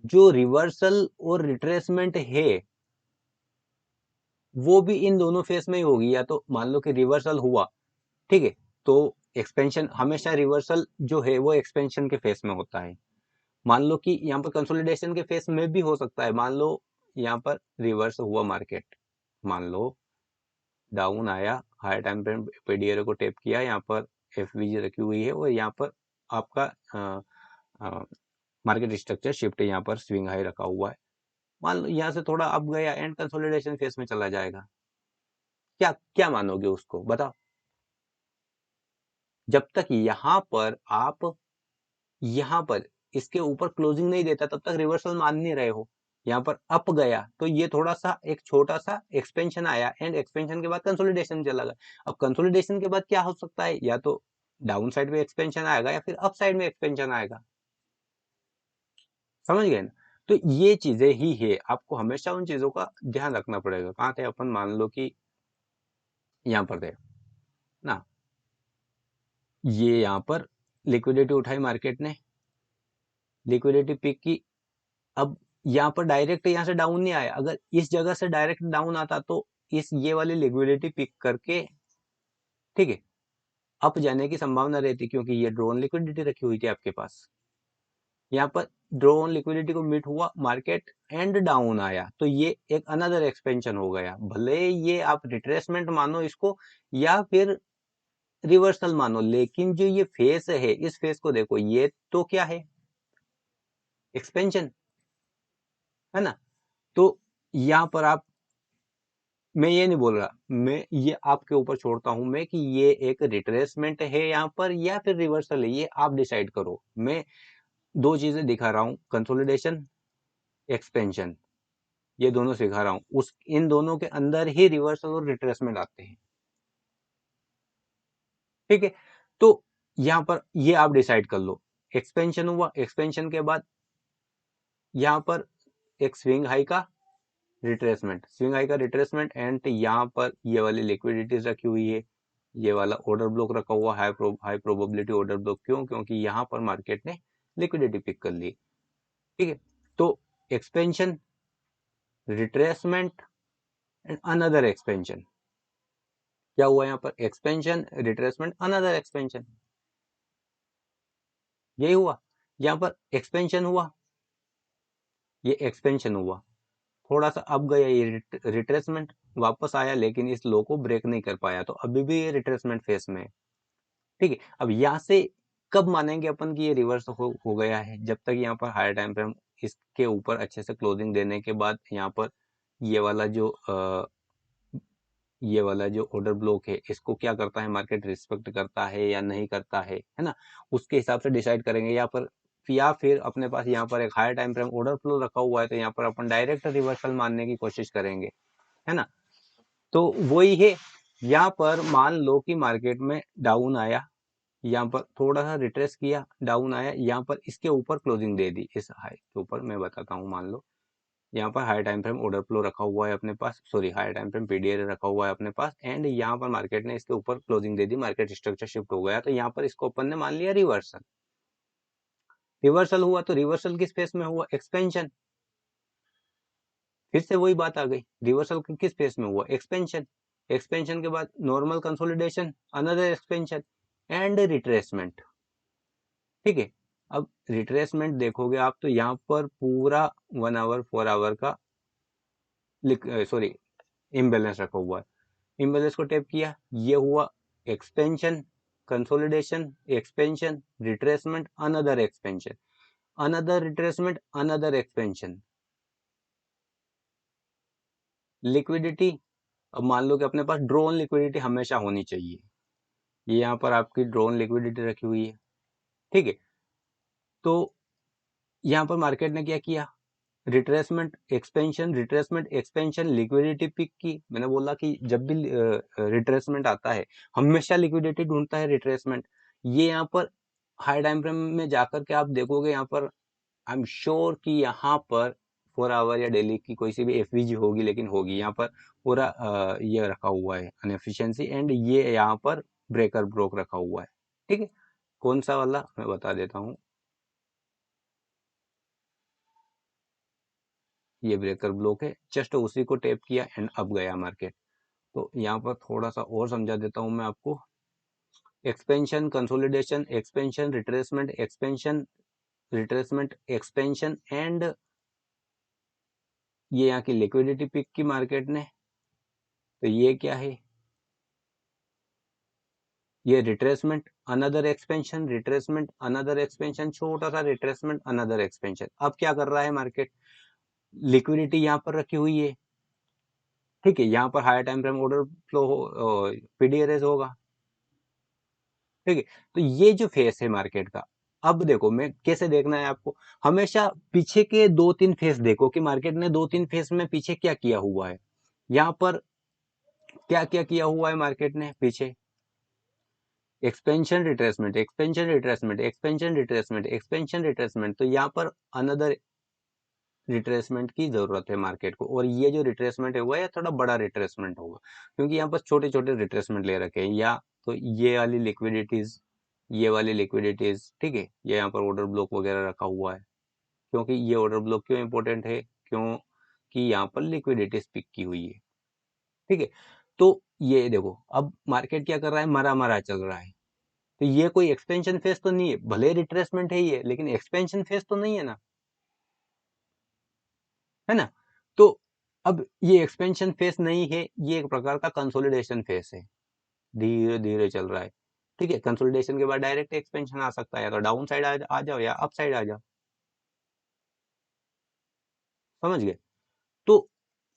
जो रिवर्सल और रिट्रेसमेंट है वो भी इन दोनों फेस में ही होगी। या तो मान लो कि रिवर्सल हुआ, ठीक है, तो एक्सपेंशन हमेशा रिवर्सल जो है वो एक्सपेंशन के फेस में होता है। मान लो कि यहाँ पर कंसोलिडेशन के फेस में भी हो सकता है। मान लो यहाँ पर रिवर्स हुआ मार्केट, मान लो डाउन आया, हायर टाइम पे डीआरए को टेप किया, यहाँ पर एफवीजी रखी हुई है और यहाँ पर आपका मार्केट स्ट्रक्चर शिफ्ट यहाँ पर स्विंग हाई रखा हुआ है। मान लो यहाँ से थोड़ा अप गया एंड कंसोलिडेशन फेस में चला जाएगा, क्या क्या मानोगे उसको बताओ? जब तक यहाँ पर आप यहाँ पर इसके ऊपर क्लोजिंग नहीं देता तब तक रिवर्सल मान नहीं रहे हो। यहाँ पर अप गया तो ये थोड़ा सा एक छोटा सा एक्सपेंशन आया एंड एक्सपेंशन के बाद कंसोलिडेशन चला गया। अब कंसोलिडेशन के बाद क्या हो सकता है, या तो डाउन साइड में एक्सपेंशन आएगा या फिर अप साइड में एक्सपेंशन आएगा। समझ गए ना? तो ये चीजें ही है, आपको हमेशा उन चीजों का ध्यान रखना पड़ेगा। कहाँ थे अपन, मान लो कि यहाँ पर थे ना, ये यहाँ पर लिक्विडिटी उठाई मार्केट ने, लिक्विडिटी पिक की। अब यहाँ पर डायरेक्ट यहाँ से डाउन नहीं आया, अगर इस जगह से डायरेक्ट डाउन आता तो इस ये वाली लिक्विडिटी पिक करके, ठीक है, अप जाने की संभावना रहती, क्योंकि ये ड्रोन लिक्विडिटी रखी हुई थी आपके पास। यहाँ पर ड्रोन लिक्विडिटी को मीट हुआ मार्केट एंड डाउन आया तो ये एक अनदर एक्सपेंशन हो गया। भले ये आप रिट्रेसमेंट मानो इसको या फिर रिवर्सल मानो, लेकिन जो ये फेस है इस फेस को देखो, ये तो क्या है, एक्सपेंशन है ना। तो यहाँ पर आप, मैं ये नहीं बोल रहा, मैं ये आपके ऊपर छोड़ता हूं मैं कि ये एक रिट्रेसमेंट है यहाँ पर या फिर रिवर्सल है, ये आप डिसाइड करो। मैं दो चीजें दिखा रहा हूँ, कंसोलिडेशन, एक्सपेंशन, ये दोनों सिखा रहा हूँ। उस इन दोनों के अंदर ही रिवर्सल और रिट्रेसमेंट आते हैं, ठीक है। तो यहाँ पर ये आप डिसाइड कर लो, एक्सपेंशन हुआ, एक्सपेंशन के बाद यहाँ पर एक स्विंग हाई का रिट्रेसमेंट, स्विंग हाई का रिट्रेसमेंट एंड यहाँ पर ये वाली लिक्विडिटीज रखी हुई है, ये वाला ऑर्डर ब्लॉक रखा हुआ, हाई प्रोबेबिलिटी ऑर्डर ब्लॉक। क्यों? क्योंकि यहाँ पर मार्केट ने लिक्विडिटी पिक कर ली, ठीक है। तो expansion, retracement and another expansion, क्या हुआ यहाँ पर, एक्सपेंशन, रिट्रेसमेंट, अनदर एक्सपेंशन, यही हुआ। यहाँ पर एक्सपेंशन हुआ, ये एक्सपेंशन हुआ, थोड़ा सा अब गया, ये रिट्रेसमेंट, वापस आया लेकिन इस लो को ब्रेक नहीं कर पाया, तो अभी भी ये रिट्रेसमेंट फेस में है, ठीक है। अब यहाँ से कब मानेंगे अपन कि ये रिवर्स हो गया है, जब तक यहाँ पर हायर टाइम फ्रेम इसके ऊपर अच्छे से क्लोजिंग देने के बाद यहाँ पर ये वाला जो ये वाला जो ऑर्डर ब्लॉक है इसको क्या करता है, मार्केट रिस्पेक्ट करता है या नहीं करता है ना, उसके हिसाब से डिसाइड करेंगे। यहाँ पर या फिर अपने पास यहाँ पर एक higher time frame order flow रखा हुआ है तो यहाँ पर अपन डायरेक्ट रिवर्सल मानने की कोशिश करेंगे, है ना। तो वही है, यहाँ पर मान लो कि मार्केट में डाउन आया, यहाँ पर थोड़ा सा रिट्रेस किया, डाउन आया, यहाँ पर इसके ऊपर क्लोजिंग दे दी, इस हाई के ऊपर। मैं बताता हूँ, मान लो यहाँ पर high time frame order flow रखा हुआ है अपने पास, sorry high time frame PD array रखा हुआ है अपने पास एंड यहाँ पर मार्केट ने इसके ऊपर क्लोजिंग दे दी, मार्केट स्ट्रक्चर शिफ्ट हो गया, तो यहाँ पर इसको अपन ने मान लिया रिवर्सल। रिवर्सल हुआ तो रिवर्सल किस फेस में हुआ, एक्सपेंशन। फिर से वही बात आ गई, रिवर्सल किस फेस में हुआ, एक्सपेंशन। एक्सपेंशन के बाद normal consolidation, another expansion and retracement, ठीक है। अब रिट्रेसमेंट देखोगे आप तो यहाँ पर पूरा 1 आवर 4 आवर का सॉरी इम्बेलेंस रखा हुआ है, इम्बेलेंस को टैप किया, ये हुआ expansion, consolidation, expansion, retracement, another expansion, another retracement, another expansion, liquidity. अब मान लो कि अपने पास ड्रोन लिक्विडिटी हमेशा होनी चाहिए, ये यहाँ पर आपकी ड्रोन लिक्विडिटी रखी हुई है, ठीक है। तो यहाँ पर मार्केट ने क्या किया, retracement, expansion, retracement, expansion, liquidity pick की। मैंने बोला कि जब भी रिट्रेसमेंट आता है हमेशा लिक्विडिटी ढूंढता है रिट्रेसमेंट। ये यहाँ पर हाई टाइम फ्रेम में जाकर के आप देखोगे, यहाँ पर आई एम श्योर कि यहाँ पर 4 आवर या डेली की कोई सी भी एफवीजी होगी, लेकिन होगी यहाँ पर पूरा ये रखा हुआ है अनएफिशिएंसी एंड ये यहाँ पर ब्रेकर ब्लॉक रखा हुआ है। ठीक है, कौन सा वाला मैं बता देता हूँ। ये ब्रेकर ब्लॉक है, जस्ट उसी को टैप किया एंड अब गया मार्केट। तो यहाँ पर थोड़ा सा और समझा देता हूँ मैं आपको। Expansion, consolidation, expansion, retracement, expansion, retracement, expansion and ये यहाँ की लिक्विडिटी पिक की मार्केट ने। तो ये क्या है, ये retracement, another expansion, retracement, another expansion, छोटा सा रिट्रेसमेंट, अनदर एक्सपेंशन। अब क्या कर रहा है मार्केट, लिक्विडिटी यहाँ पर रखी हुई है। ठीक है, यहाँ पर higher time frame order flow PD range होगा। ठीक है, तो ये जो फेस है मार्केट का, अब देखो मैं कैसे देखना है आपको, हमेशा पीछे के 2-3 फेस देखो कि मार्केट ने 2-3 फेस में पीछे क्या किया हुआ है। यहाँ पर क्या क्या किया हुआ है मार्केट ने पीछे, expansion retracement, expansion retracement, expansion retracement, expansion retracement. तो यहाँ पर अनदर रिट्रेसमेंट की जरूरत है मार्केट को, और ये जो रिट्रेसमेंट है वो है थोड़ा बड़ा रिट्रेसमेंट होगा, क्योंकि यहाँ पर छोटे छोटे रिट्रेसमेंट ले रखे हैं। या तो ये वाली लिक्विडिटीज, ये वाली लिक्विडिटीज, ठीक है, ये यहाँ पर ऑर्डर ब्लॉक वगैरह रखा हुआ है। क्योंकि ये ऑर्डर ब्लॉक क्यों इंपॉर्टेंट है, क्योंकि यहाँ पर लिक्विडिटीज पिक की हुई है। ठीक है, तो ये देखो अब मार्केट क्या कर रहा है, मरा मरा चल रहा है। तो ये कोई एक्सपेंशन फेज तो नहीं है, भले रिट्रेसमेंट है ये, लेकिन एक्सपेंशन फेज तो नहीं है ना, है ना। तो अब ये एक्सपेंशन फेज नहीं है, ये एक प्रकार का कंसोलिडेशन फेज है, धीरे धीरे चल रहा है। ठीक है, कंसोलिडेशन के बाद डायरेक्ट एक्सपेंशन आ सकता है, या तो डाउन साइड आ जाओ या अप साइड आ जाओ, समझ गए। तो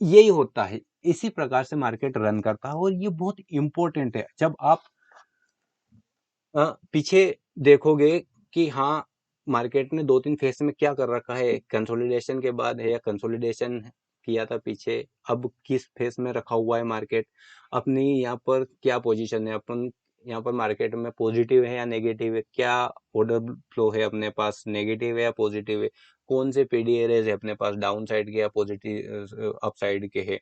यही होता है, इसी प्रकार से मार्केट रन करता है, और ये बहुत इंपॉर्टेंट है। जब आप पीछे देखोगे कि हाँ मार्केट ने 2-3 फेज में क्या कर रखा है, कंसोलिडेशन के बाद है या कंसोलिडेशन किया था पीछे, अब किस फेज में रखा हुआ है मार्केट, अपनी यहाँ पर क्या पोजीशन है, अपन यहाँ पर मार्केट में पॉजिटिव है या नेगेटिव है, क्या ऑर्डर फ्लो है अपने पास, नेगेटिव है या पॉजिटिव है, कौन से पीडी एरियाज है अपने पास, डाउन साइड के या पॉजिटिव अप साइड के है,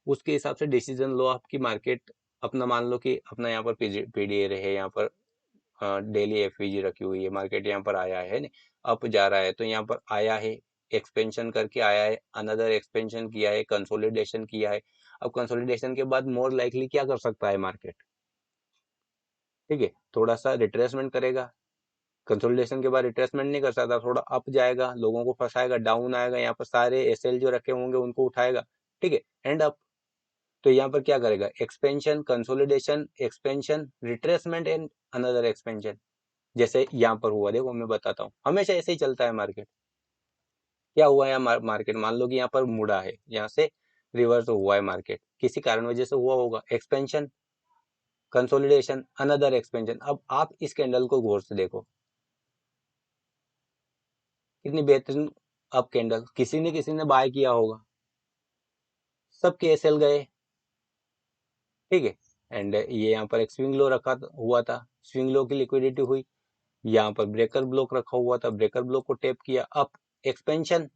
उसके हिसाब से डिसीजन लो आपकी मार्केट। अपना मान लो कि अपना यहाँ पर पीडी एरिया है, यहाँ पर डेली एफवीजी रखी हुई है, मार्केट यहाँ पर आया है, अप जा रहा है, तो यहाँ पर आया है, एक्सपेंशन करके आया है, अनदर एक्सपेंशन किया है, कंसोलिडेशन किया है। अब कंसोलिडेशन के बाद मोर लाइकली क्या कर सकता है मार्केट, ठीक है, थोड़ा सा रिट्रेसमेंट करेगा। कंसोलिडेशन के बाद रिट्रेसमेंट नहीं कर सकता, थोड़ा अप जाएगा, लोगों को फंसाएगा, डाउन आएगा, यहाँ पर सारे एसएल जो रखे होंगे उनको उठाएगा, ठीक है, एंड अप। तो यहाँ पर क्या करेगा, expansion, consolidation, expansion, retracement and another expansion. जैसे यहाँ पर हुआ, देखो मैं बताता हूँ, हमेशा ऐसे ही चलता है मार्केट। क्या हुआ है मार्केट, मान लो कि यहाँ पर मुड़ा है, यहाँ से रिवर्स हुआ है मार्केट, किसी कारण वजह से हुआ होगा, एक्सपेंशन, कंसोलिडेशन, अनदर एक्सपेंशन। अब आप इस कैंडल को गौर से देखो, कितनी बेहतरीन अप कैंडल, किसी ने बाय किया होगा, सबके एसएल गए, ठीक है, एंड ये यहाँ पर एक स्विंग लो रखा हुआ था, स्विंग लो की लिक्विडिटी हुई, यहाँ पर ब्रेकर ब्लॉक रखा हुआ था, ब्रेकर ब्लॉक को टेप किया, अप, एक्सपेंशन,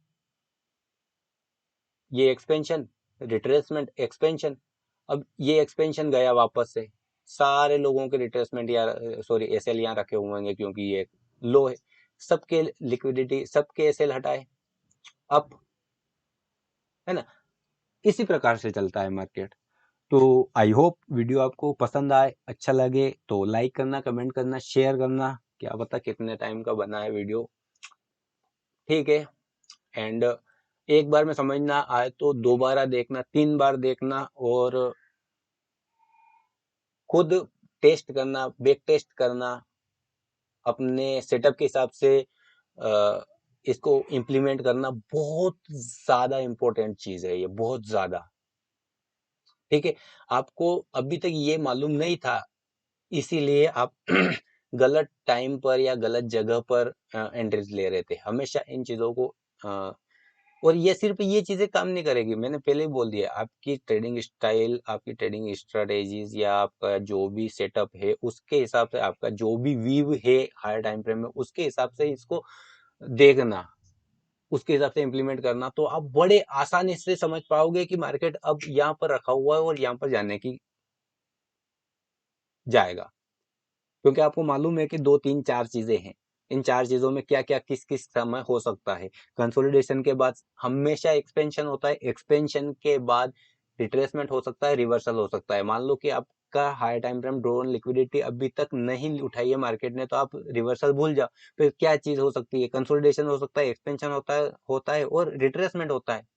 ये एक्सपेंशन, रिट्रेसमेंट, एक्सपेंशन। अब ये एक्सपेंशन गया वापस से, सारे लोगों के रिट्रेसमेंट या सॉरी एसएल यहाँ रखे हुए होंगे, क्योंकि ये लो है, सबके लिक्विडिटी, सबके एसएल हटाए, अप, है ना। इसी प्रकार से चलता है मार्केट। तो आई होप वीडियो आपको पसंद आए, अच्छा लगे तो लाइक करना, कमेंट करना, शेयर करना, क्या पता कितने टाइम का बना है वीडियो, ठीक है। एंड एक बार में समझ ना आए तो दोबारा देखना, 3 बार देखना, और खुद टेस्ट करना, बैक टेस्ट करना, अपने सेटअप के हिसाब से इसको इम्प्लीमेंट करना, बहुत ज्यादा इंपॉर्टेंट चीज है ये, बहुत ज्यादा, ठीक है। आपको अभी तक ये मालूम नहीं था, इसीलिए आप गलत टाइम पर या गलत जगह पर एंट्रीज ले रहे थे। हमेशा इन चीजों को और ये सिर्फ ये चीजें काम नहीं करेगी, मैंने पहले ही बोल दिया, आपकी ट्रेडिंग स्टाइल, आपकी ट्रेडिंग स्ट्रेटेजीज या आपका जो भी सेटअप है उसके हिसाब से, आपका जो भी व्यू है हायर टाइम फ्रेम में उसके हिसाब से इसको देखना, उसके हिसाब से इम्प्लीमेंट करना, तो आप बड़े आसानी से समझ पाओगे कि मार्केट अब यहाँ पर रखा हुआ है और यहाँ पर जाने की जाएगा। क्योंकि आपको मालूम है कि 2, 3, 4 चीजें हैं। इन 4 चीजों में क्या-क्या किस-किस समय हो सकता है। कंसोलिडेशन के बाद हमेशा एक्सपेंशन होता है, एक्सपेंशन के बाद रिट्रेसमेंट हो सकता है, रिवर्सल हो सकता है। मान लो कि आपका high time frame drawn liquidity अभी तक नहीं उठाई है मार्केट ने, तो आप रिवर्सल भूल जाओ। फिर क्या चीज हो सकती है? कंसोलिडेशन हो सकता है, एक्सपेंशन होता है और रिट्रेसमेंट होता है।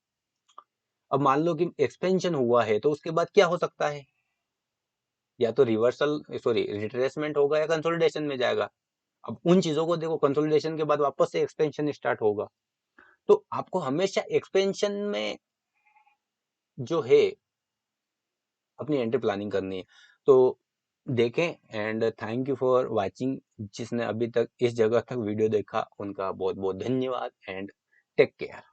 अब मान लो कि एक्सपेंशन हुआ है, तो उसके बाद क्या हो सकता है? या तो रिट्रेसमेंट होगा या कंसोलिडेशन में जाएगा। अब उन चीजों को देखो, कंसोलिडेशन के बाद वापस से एक्सपेंशन स्टार्ट होगा। तो आपको हमेशा एक्सपेंशन में जो है अपनी एंट्री प्लानिंग करनी है। तो देखें, and thank you for watching. जिसने अभी तक इस जगह तक वीडियो देखा उनका बहुत बहुत धन्यवाद, एंड टेक केयर।